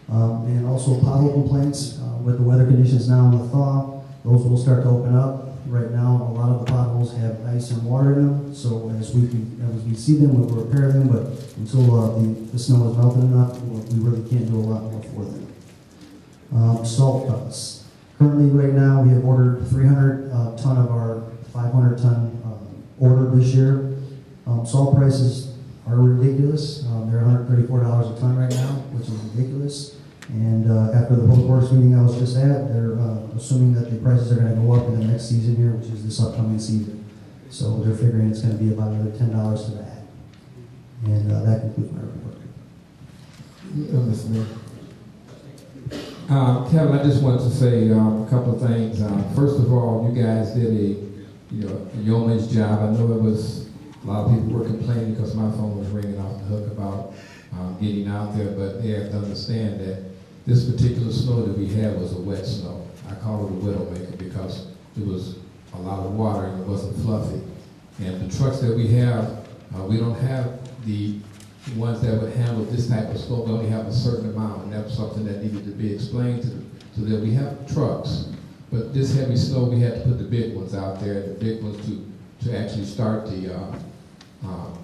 And also pothole complaints, with the weather conditions now in the thaw, those will start to open up. Right now, a lot of the potholes have ice and water in them, so as we see them, we'll repair them, but until the snow is melted enough, we really can't do a lot more for them. Salt pellets. Currently, right now, we have ordered 300 ton of our 500 ton order this year. Salt prices are ridiculous. They're $134 a ton right now, which is ridiculous. And after the Public Works meeting I was just at, they're assuming that the prices are going to go up in the next season here, which is this upcoming season. So they're figuring it's going to be about another $10 to that. And that concludes my report. Mr. Mayor. Kevin, I just wanted to say a couple of things. First of all, you guys did a yeoman's job. I know it was a lot of people were complaining because my phone was ringing off the hook about getting out there, but they have to understand that this particular snow that we had was a wet snow. I call it a widowmaker because it was a lot of water and it wasn't fluffy. And the trucks that we have, we don't have the ones that would handle this type of snow. We only have a certain amount, and that was something that needed to be explained to them. We have trucks, but this heavy snow, we had to put the big ones out there, the big ones to actually start the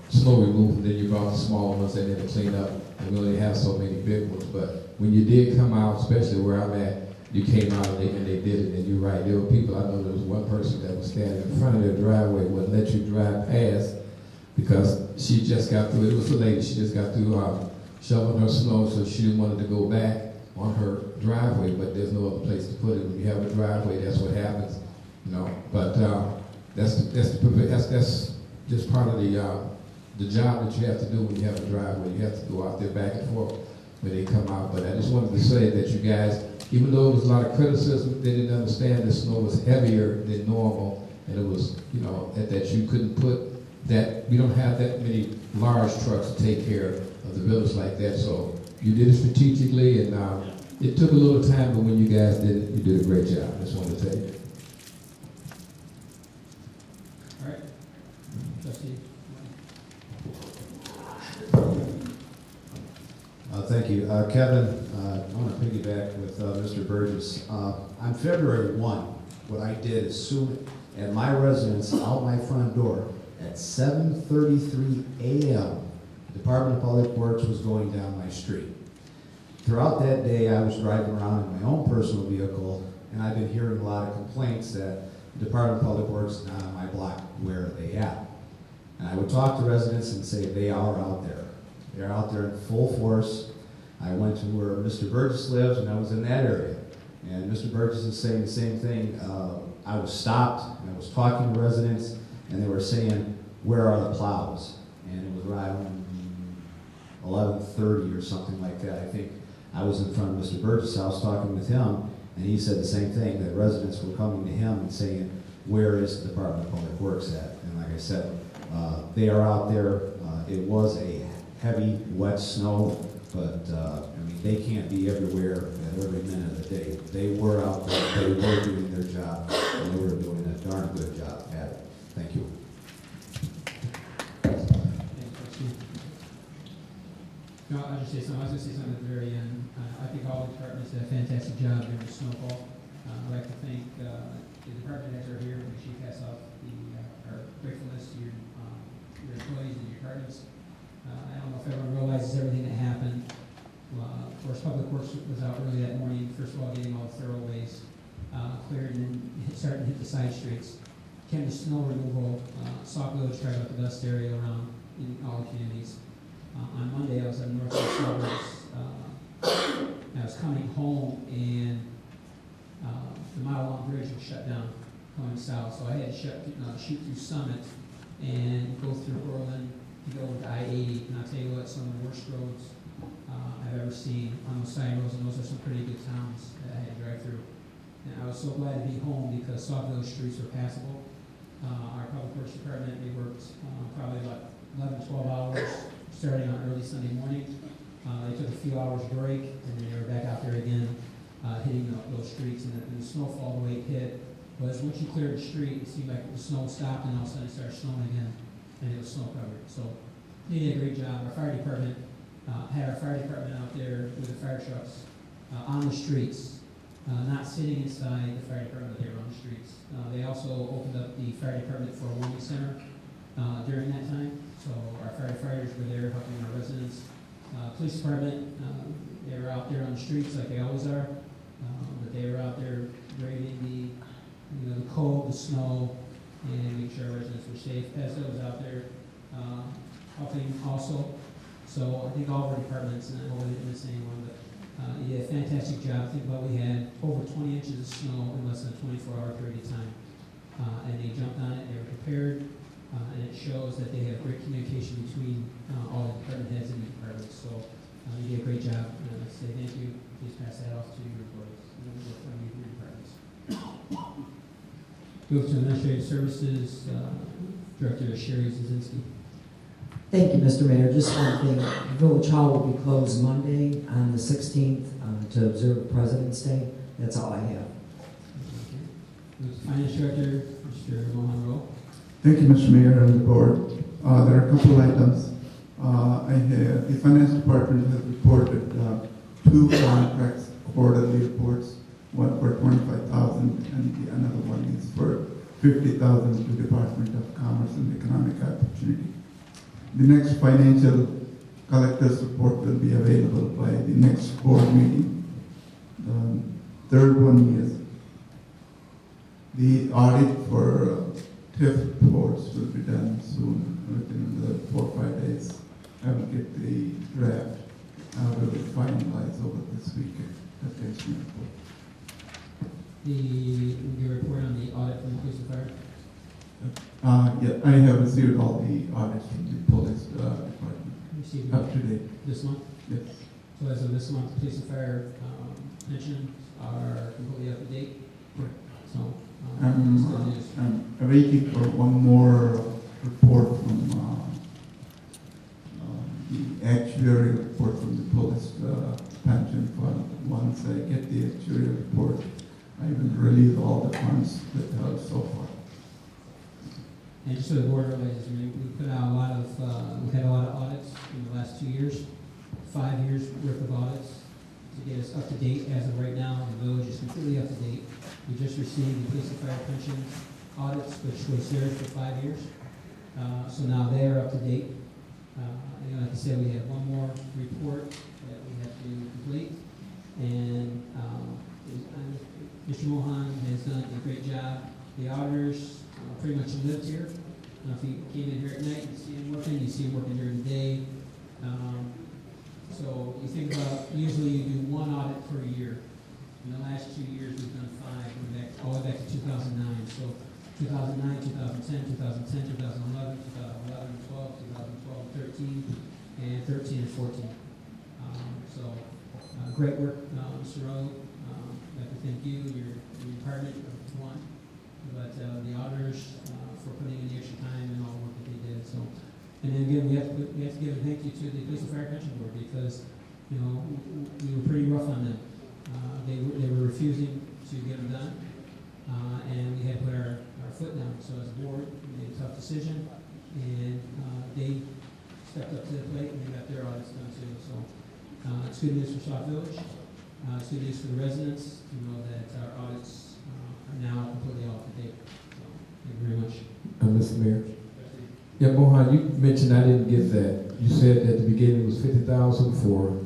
snow removal. Then you brought the small ones in to clean up, and we only have so many big ones. But when you did come out, especially where I'm at, you came out and they did it, and you're right. There were people, I know there was one person that was standing in front of their driveway, wouldn't let you drive past because she just got through, it was a lady, she just got through shoveling her snow, so she didn't want it to go back on her driveway, but there's no other place to put it. When you have a driveway, that's what happens, you know. But that's just part of the job that you have to do when you have a driveway. You have to go out there back and forth when they come out. But I just wanted to say that you guys, even though there was a lot of criticism, they didn't understand the snow was heavier than normal, and it was, you know, that you couldn't put that, we don't have that many large trucks to take care of the village like that. So you did it strategically, and it took a little time, but when you guys did it, you did a great job. I just wanted to tell you. All right. Trustee. Thank you. Kevin, I want to piggyback with Mr. Burgess. On February 1, what I did is soon at my residence out my front door at 7:33 a.m., the Department of Public Works was going down my street. Throughout that day, I was driving around in my own personal vehicle, and I've been hearing a lot of complaints that the Department of Public Works is not on my block. Where are they at? And I would talk to residents and say, they are out there. They're out there in full force. I went to where Mr. Burgess lives, and I was in that area. And Mr. Burgess is saying the same thing. I was stopped, and I was talking to residents, and they were saying, where are the plows? And it was around 11:30 or something like that. I think I was in front of Mr. Burgess' house talking with him, and he said the same thing, that residents were coming to him and saying, where is the Department of Public Works at? And like I said, they are out there. It was a heavy, wet snow, but I mean, they can't be everywhere at every minute of the day. They were out there, they were doing their job, and they were doing a darn good job at it. Thank you. No, I'll just say something. I was going to say something at the very end. I think all the departments did a fantastic job during the snowfall. I'd like to thank the department heads are here. We should pass off our gratefulness to your employees and your departments. I don't know if everyone realizes everything that happened. Of course, Public Works was out early that morning, first of all getting all the thoroughways cleared and then starting to hit the side streets. Came to snow removal. Sauk Village tried out the dust area around in all the communities. On Monday, I was in north suburbs. I was coming home, and the mile-long bridge was shut down going south, so I had to shoot through Summit and go through Orland to go to I-80. And I'll tell you what, some of the worst roads I've ever seen on those side roads, and those are some pretty good towns that I had to drive through. And I was so glad to be home because Sauk Village streets were passable. Our Public Works Department, they worked probably about 11, 12 hours starting on early Sunday morning. They took a few hours break, and then they were back out there again, hitting those streets. And the snowfall, the way it hit was once you cleared the street, it seemed like the snow stopped, and all of a sudden it started snowing again, and it was snow covered. So they did a great job. Our fire department had our fire department out there with the fire trucks on the streets, not sitting inside the fire department, but they were on the streets. They also opened up the fire department for a warming center during that time. So our firefighters were there helping our residents. Police department, they were out there on the streets like they always are, but they were out there braving the cold, the snow, and making sure our residents were safe. PESA was out there helping also. So I think all of our departments, and I won't hit the same one, but you did a fantastic job. Think about we had over 20 inches of snow in less than a 24-hour period of time, and they jumped on it. They were prepared. And it shows that they have great communication between all the department heads and the departments. So you did a great job. I say thank you. Please pass that off to your employees and members of your departments. Move to Administrative Services, Director Sherry Zazinski. Thank you, Mr. Mayor. Just one thing. Village Hall will be closed Monday on the 16th to observe President's Day. That's all I have. Finance Director, Mr. Mohan Rowe. Thank you, Mr. Mayor and the board. There are a couple of items. The finance department has reported 2 contracts, quarterly reports, one for $25,000 and the another one is for $50,000 to the Department of Commerce and Economic Opportunity. The next financial collector's report will be available by the next board meeting. third one is the audit for TIF reports will be done soon, within the 4 or 5 days. I will get the draft. I will finalize over this weekend. That takes me report. Your report on the audit from the police and fire? Yeah, I have received all the audits from the police department. Received Up to date. this month? Yes. So as of this month, police and fire pensions are completely up to date? Correct. So, I'm waiting for one more report from the actuarial report from the police pension fund. Once I get the actuarial report, I will release all the funds that are so far. And just so the board realizes, I mean, we put out a lot of, we've had a lot of audits in the last 2 years, 5 years worth of audits to get us up to date. As of right now, the village is completely up to date. We just received the police and fire pension audits, which was theirs for 5 years. So now they are up to date. And like I said, we have one more report that we have to complete. And Mr. Mohan has done a great job. The auditors pretty much lived here. If you came in here at night, you see him working. You see him working during the day. So you think about, usually you do one audit per year. In the last 2 years, we've done 5, all the way back to 2009. So 2009, 2010, 2010, 2011, 2011, 12, 2012, 13, and 13 and 14. Great work, Mr. Rowe. I'd like to thank you, your department, one, but the auditors for putting in the extra time and all the work that they did. So, and then again, we have to give a thank you to the Police and Fire Pension Board because we were pretty rough on them. They were refusing to get them done, and we had to put our foot down. So as a board, we made a tough decision, and they stepped up to the plate and they got their audits done too. So it's good news for Sauk Village. It's good news for the residents to know that our audits are now completely off to date. So thank you very much. Mr. Mayor. Yeah, Mohan, you mentioned, I didn't get that. You said at the beginning it was 50,000 for.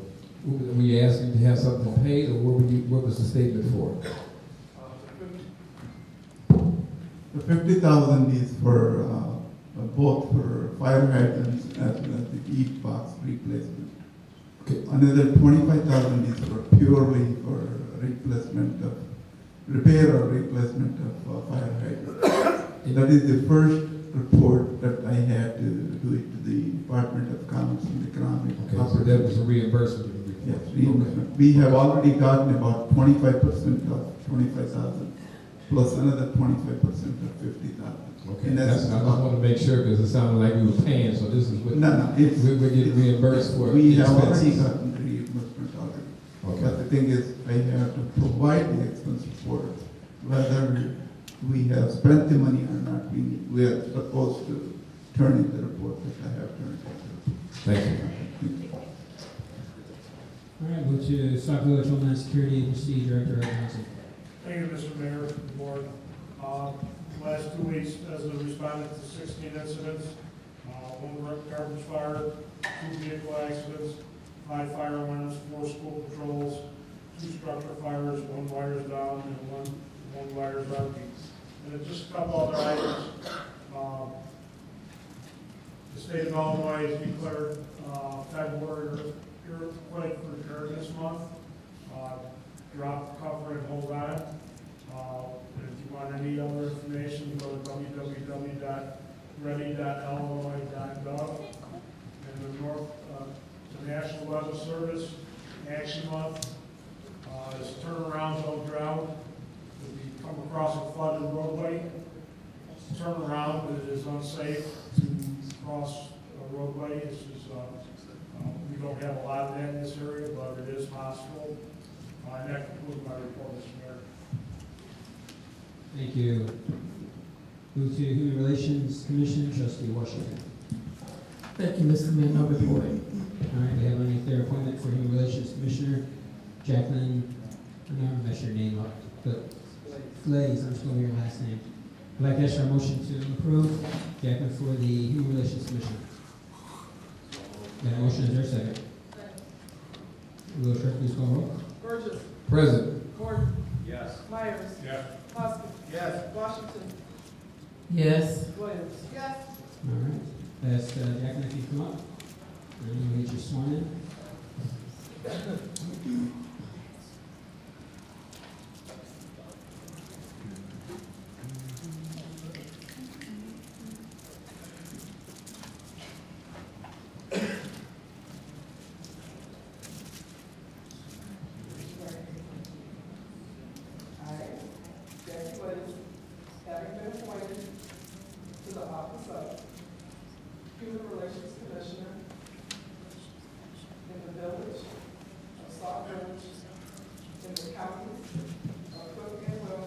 Were you asking to have something paid, or what was the statement for? The 50,000 is for both for fire hydrants as well as the heat box replacement. Okay. Another 25,000 is for purely for replacement of repair or replacement of fire hydrants. That is the first report that I had to do it to the Department of Commerce and Economic. Okay, so that was a reimbursement. Yes, reimbursement. Okay. We have already gotten about 25% of 25,000, plus another 25% of 50,000. Okay, I just want to make sure because it sounded like we were paying, so this is what we're getting reimbursed for. We have already gotten the reimbursement already. Okay. But the thing is, I have to provide the expense report, whether we have spent the money or not. We are supposed to turn in the report that I have turned in. Thank you. All right, go to Sauk Village Homeland Security Agency Director Ed Johnson. Thank you, Mr. Mayor, the board. Last 2 weeks, as we responded to 16 incidents, 1 garbage fire, 2 vehicle accidents, 5 fire alarms, 4 school patrols, 2 structure fires, 1 wires down, and 1 wires out. And just a couple other items. The state of Illinois has declared February earthquake for this month. Drop, cover, and hold on. If you want any other information, go to www.ready.illinois.gov. And the National Weather Service Action Month is turnarounds on drought. If you come across a flooded roadway, turn around, but it is unsafe to cross a roadway. We don't have a lot of that in this area, but it is possible. And that concludes my report, Mr. Mayor. Thank you. Move to Human Relations Commission, Trustee Washington. Thank you, Mr. Mayor. No report. All right, we have any third appointment for Human Relations Commissioner, Jacqueline, I never mess your name up, but Glaze, I'm just going to your last name. I'd like to ask for a motion to approve Jacqueline for the Human Relations Commission. That motion, is there a second? Will the clerk please call roll? Burgess. Present. Gordon. Yes. Myers. Yes. Poskett. Yes. Washington. Yes. Williams. Yes. All right. That's, Jack, if you come up, and you'll get your sworn in. Jackie Williams, having been appointed to the office of Human Relations Commissioner in the village of Sauk Village in the county of Cook and Will,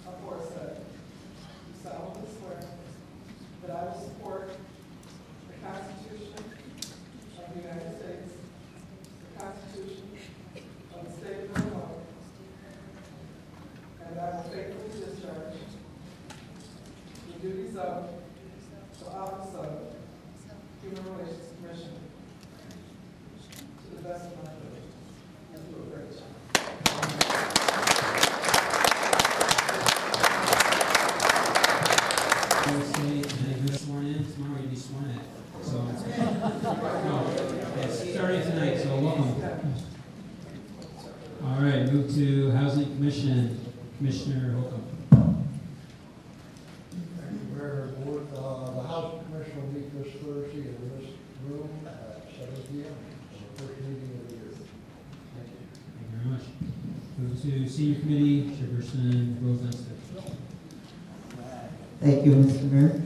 aforesaid, do solemnly swear that I will support the Constitution of the United States, the Constitution of the State of Illinois, and I will faithfully discharge the duties of the office of Human Relations Commissioner to the best of my ability. And do a great job. You're sworn in, tomorrow you'll be sworn in. So, it's starting tonight, so welcome. All right, move to Housing Commission, Commissioner Holcomb. Thank you, Mayor and Board. The House Commission will meet this Thursday in this room at 7 p.m. for the first meeting of the year. Thank you. Thank you very much. Move to Senior Committee, Chairperson Rose Dunstep. Thank you, Mr. Mayor.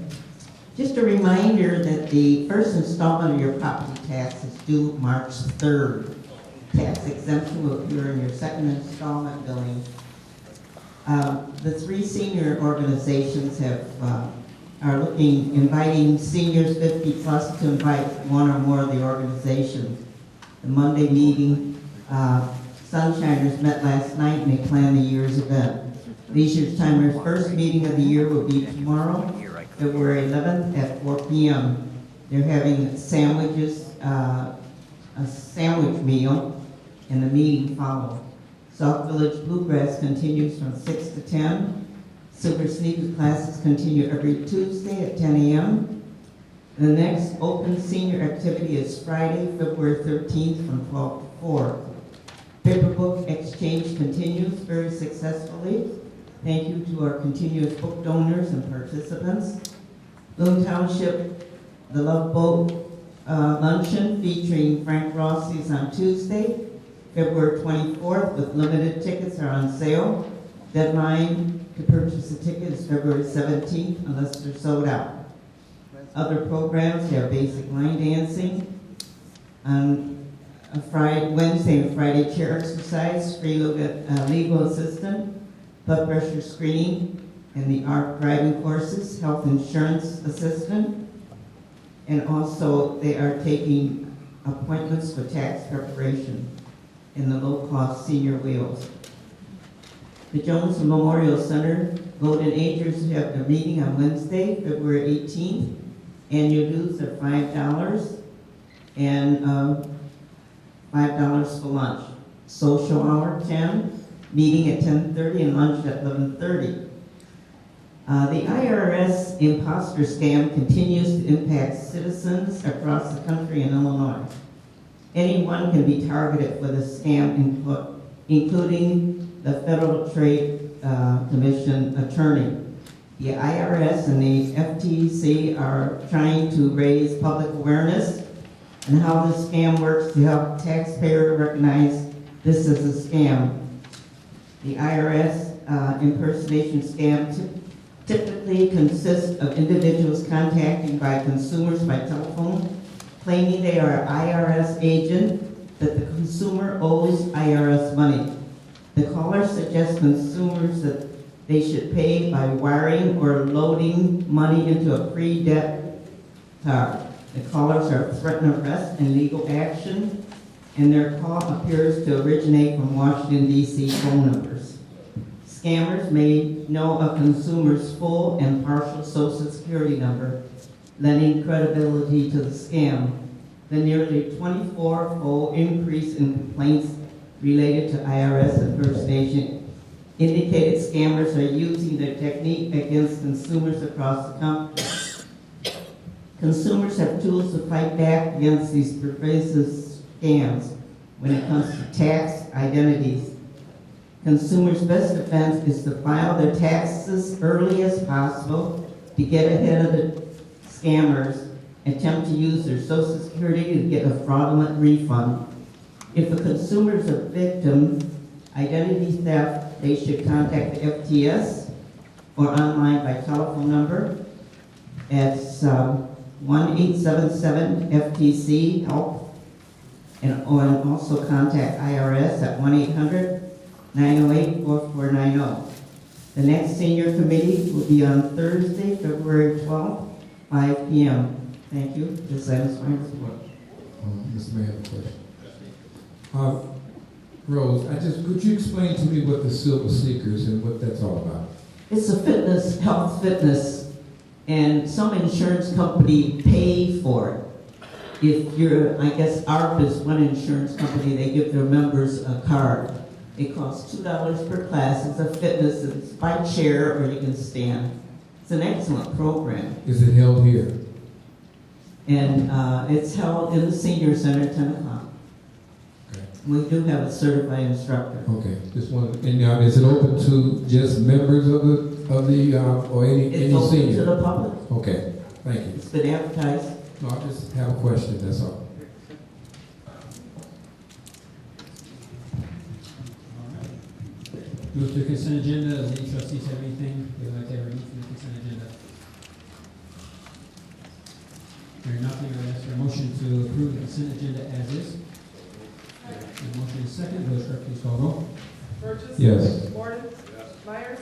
Just a reminder that the first installment of your property tax is due March 3rd. Tax exemption will appear in your second installment billing. The three senior organizations are inviting seniors 50 plus to invite one or more of the organizations. The Monday meeting, Sunshiners met last night and they planned the year's event. Leisure Timers' first meeting of the year will be tomorrow, February 11th at 4 p.m. They're having sandwiches, a sandwich meal, and the meeting follows. Sauk Village Bluegrass continues from 6 to 10. Silver Sneakers classes continue every Tuesday at 10 a.m. The next open senior activity is Friday, February 13th from 12 to 4. Paper book exchange continues very successfully. Thank you to our continuous book donors and participants. Boone Township, the Love Boat luncheon featuring Frank Rossi is on Tuesday, February 24th, with limited tickets are on sale. Deadline to purchase a ticket is February 17th unless they're sold out. Other programs have basic line dancing. On Wednesday and Friday chair exercise, free legal assistant, blood pressure screening, and the ARC driving courses, health insurance assistant, and also they are taking appointments for tax preparation in the low-cost senior wheels. The Jones Memorial Center Golden Agers have their meeting on Wednesday, February 18th. Annual dues are $5 and $5 for lunch. Social hour 10. Meeting at 10:30 and lunch at 11:30. The IRS imposter scam continues to impact citizens across the country in Illinois. Anyone can be targeted for the scam, including the Federal Trade Commission attorney. The IRS and the FTC are trying to raise public awareness on how the scam works to help taxpayers recognize this as a scam. The IRS impersonation scam typically consists of individuals contacted by consumers by telephone, claiming they are an IRS agent, that the consumer owes IRS money. The caller suggests consumers that they should pay by wiring or loading money into a pre-debt card. The callers are threatened arrest and legal action, and their call appears to originate from Washington, D.C. phone numbers. Scammers may know a consumer's full and partial Social Security number, lending credibility to the scam. The nearly 24-fold increase in complaints related to IRS impersonation indicated scammers are using the technique against consumers across the country. Consumers have tools to fight back against these pervasive scams when it comes to tax identities. Consumers' best defense is to file their taxes early as possible to get ahead of the scammers, attempt to use their Social Security to get a fraudulent refund. If a consumer is a victim identity theft, they should contact the FTS or online by telephone number at 1-877-FTC-HELP, and also contact IRS at 1-800-908-4490. The next senior committee will be on Thursday, February 12th, 5 p.m. Thank you. This ends my report. Mr. Mayor, I have a question. Rose, could you explain to me what the Silver Seekers and what that's all about? It's a fitness, health fitness, and some insurance company pay for it. If you're, I guess ARP is one insurance company, they give their members a card. It costs $2 per class. It's a fitness, it's by chair or you can stand. It's an excellent program. Is it held here? And it's held in the senior center at 10 o'clock. Okay. We do have a certified instructor. Okay, just one. And is it open to just members of the or any senior? It's open to the public. Okay, thank you. It's been advertised. No, I just have a question, that's all. Move to the consent agenda. Does any trustees have anything they would like to remove from the consent agenda? Hearing nothing, I would ask for a motion to approve the consent agenda as is. And motion is second. Village clerk, please call roll. Burgess. Yes. Gordon. Myers.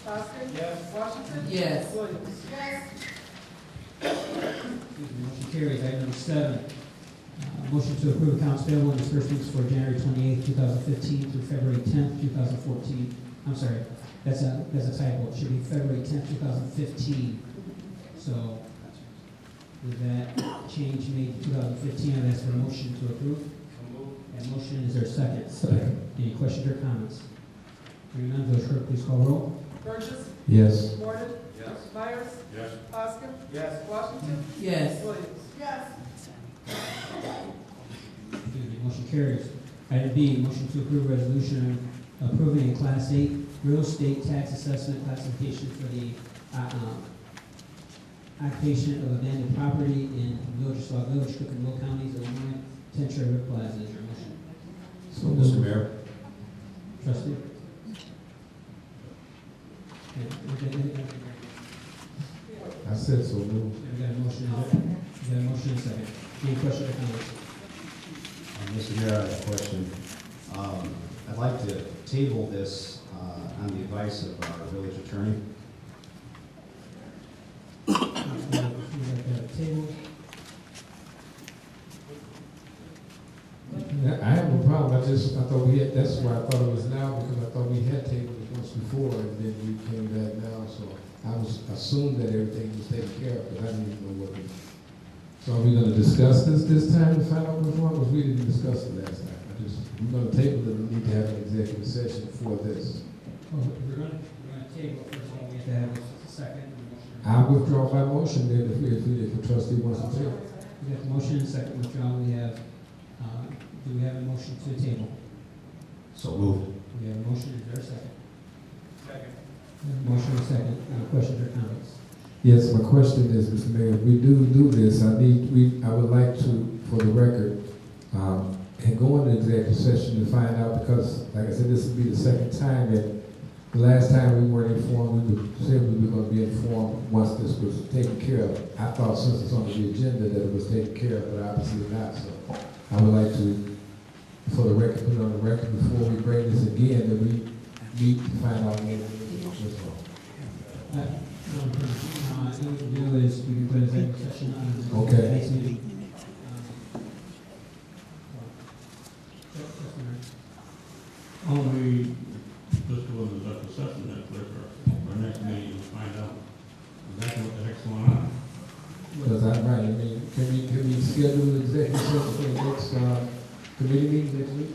Poskett. Washington. Yes. Williams. Motion carries. Item number 7. Motion to approve accounts payable and disbursements for January 28th, 2015 through February 10th, 2014. I'm sorry, that's a typo. It should be February 10th, 2015. So with that change made to 2015, I'd ask for a motion to approve. And motion, is there a second? Second. Any questions or comments? Hearing none, Village Clerk, please call roll. Burgess. Yes. Gordon. Yes. Myers. Yes. Poskett. Yes. Washington. Yes. Williams. Yes. Motion carries. Item B, motion to approve resolution approving a Class 8 real estate tax assessment classification for the occupation of abandoned property in Village of Sauk Village, Cook and Will Counties, Illinois, 10 Cherry Plaza. Is there a motion? So Mr. Mayor. Trustee? I said so, move. We got a motion. We got a motion and a second. Any questions or comments? Mr. Mayor, I have a question. I'd like to table this on the advice of our village attorney. I have no problem. I thought we had, that's why I thought it was now, because I thought we had tabled it once before, and then we came back now, so I was assumed that everything was taken care of, but I didn't even know what it was. So are we gonna discuss this time to find out what's wrong? Because we didn't discuss it last time. We're gonna table it, we need to have an executive session for this. We're gonna table it. First of all, we have to have a second. I withdraw my motion then if the trustee wants to table. We got the motion and second withdrawn. We have, do we have a motion to table? So moved. We have a motion. Is there a second? Second. Motion and second. Any questions or comments? Yes, my question is, Mr. Mayor, if we do this, I would like to, for the record, and go into executive session to find out, because, like I said, this will be the second time that the last time we weren't informed, we said we were going to be informed once this was taken care of. I thought since it's on the agenda that it was taken care of, but obviously not. So I would like to, for the record, put it on the record before we bring this again, that we need to find out what's wrong. What we can do is we can put a executive session on the Okay. next meeting. Only just go into the session that quicker. Our next meeting, you'll find out exactly what the heck's going on. Because I'm right, I mean, can we schedule an executive session for the next committee meeting next week?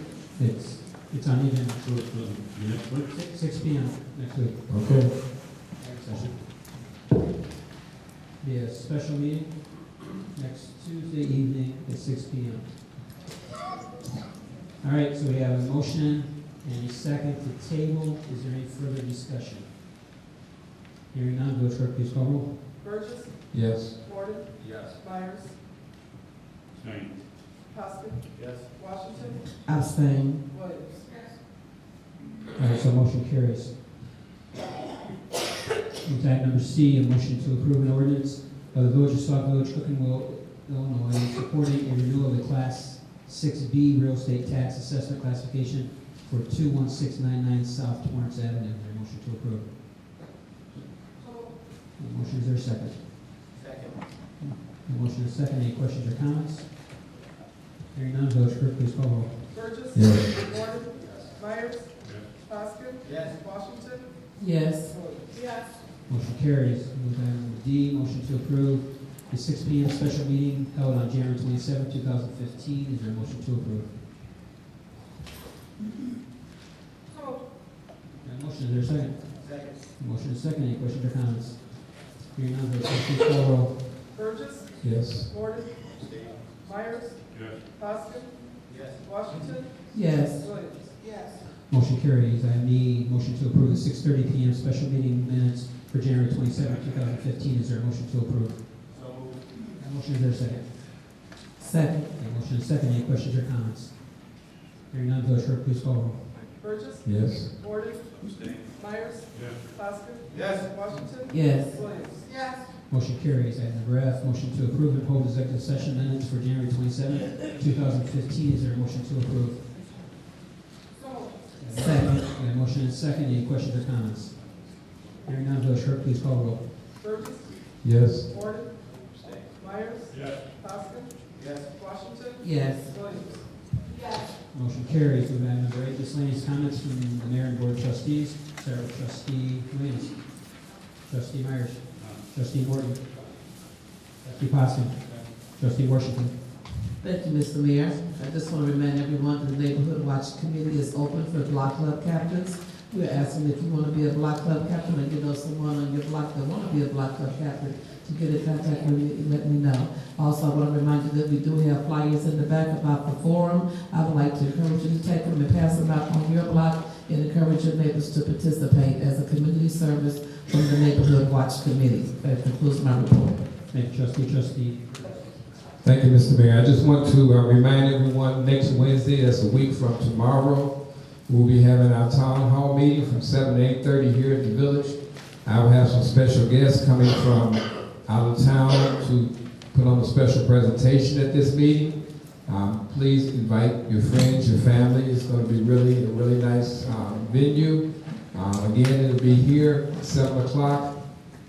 It's on the agenda. So it's the next week? 6 p.m. next week. Okay. Session. Be a special meeting next Tuesday evening at 6 p.m. All right, so we have a motion and a second to table. Is there any further discussion? Hearing none, Village Clerk, please call roll. Burgess. Yes. Gordon. Yes. Myers. Same. Poskett. Yes. Washington. Abstain. Williams. All right, so motion carries. Item number C, a motion to approve an ordinance of the Village of Sauk Village, Cookingville, Illinois, supporting a renewal of the Class 6B real estate tax assessment classification for 21699 South Torrance Avenue. Is there a motion to approve? Motion, is there a second? Second. Motion is second. Any questions or comments? Hearing none, Village Clerk, please call roll. Burgess. Yes. Gordon. Myers. Poskett. Yes. Washington. Yes. Williams. Yes. Motion carries. Move to item number D, motion to approve the 6 p.m. special meeting held on January 27, 2015. Is there a motion to approve? Motion, is there a second? Second. Motion is second. Any questions or comments? Hearing none, Village Clerk, please call roll. Burgess. Yes. Gordon. Myers. Yes. Poskett. Yes. Washington. Yes. Williams. Yes. Motion carries. Item E, motion to approve the 6:30 p.m. special meeting minutes for January 27, 2015. Is there a motion to approve? So moved. Motion, is there a second? Second. Motion is second. Any questions or comments? Hearing none, Village Clerk, please call roll. Burgess. Yes. Gordon. Myers. Yes. Poskett. Yes. Washington. Yes. Williams. Yes. Motion carries. Item number F, motion to approve and hold executive session minutes for January 27, 2015. Is there a motion to approve? Second. A motion and second. Any questions or comments? Hearing none, Village Clerk, please call roll. Burgess. Yes. Gordon. Myers. Yes. Poskett. Yes. Washington. Yes. Williams. Yes. Motion carries. Move to item number 8, miscellaneous comments from the Mayor and Board of Trustees. Start with Trustee Williams. Trustee Myers. Trustee Morton. Trustee Poskett. Trustee Washington. Thank you, Mr. Mayor. I just want to remind everyone that the Neighborhood Watch Committee is open for block club captains. We're asking if you want to be a block club captain or you know someone on your block that want to be a block club captain to get in contact with me and let me know. Also, I want to remind you that we do have flyers in the back about the forum. I would like to encourage you to take them and pass them out on your block and encourage your neighbors to participate as a community service from the Neighborhood Watch Committee. That concludes my report. Thank you, Trustee. Trustee. Thank you, Mr. Mayor. I just want to remind everyone, next Wednesday, that's a week from tomorrow, we'll be having our town hall meeting from 7 to 8:30 here at the village. I will have some special guests coming from out of town to put on a special presentation at this meeting. Please invite your friends, your family. It's going to be really a really nice venue. Again, it'll be here at 7 o'clock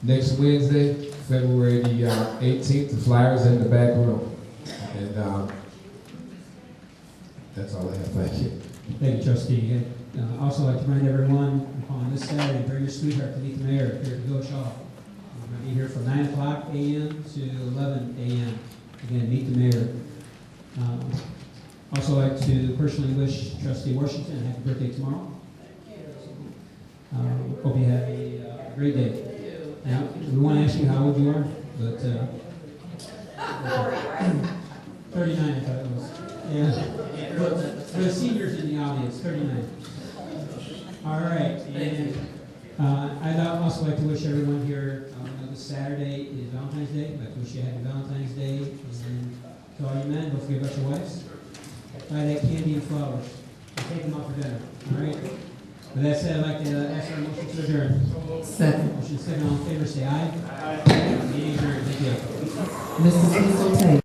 next Wednesday, February the 18th. The flyers in the back room. And that's all I have. Thank you. Thank you, Trustee. I'd also like to remind everyone on this Saturday, bring your sweetheart to meet the mayor here at the Village Hall. We're going to be here from 9 o'clock a.m. to 11 a.m. Again, meet the mayor. Also like to personally wish Trustee Washington a happy birthday tomorrow. Hope you have a great day. Now, we want to ask you how old you are, but 39 I thought it was. Yeah. For the seniors in the audience, 39. All right, and I'd also like to wish everyone here, this Saturday is Valentine's Day. I'd like to wish you a happy Valentine's Day. And to all you men, don't forget about your wives. Buy that candy and flowers. And take them out for dinner. All right? With that said, I'd like to ask for a motion to adjourn. Second. Motion second, all in favor, say aye. Aye. Meeting adjourned. Thank you. Mrs. Cecil Tate.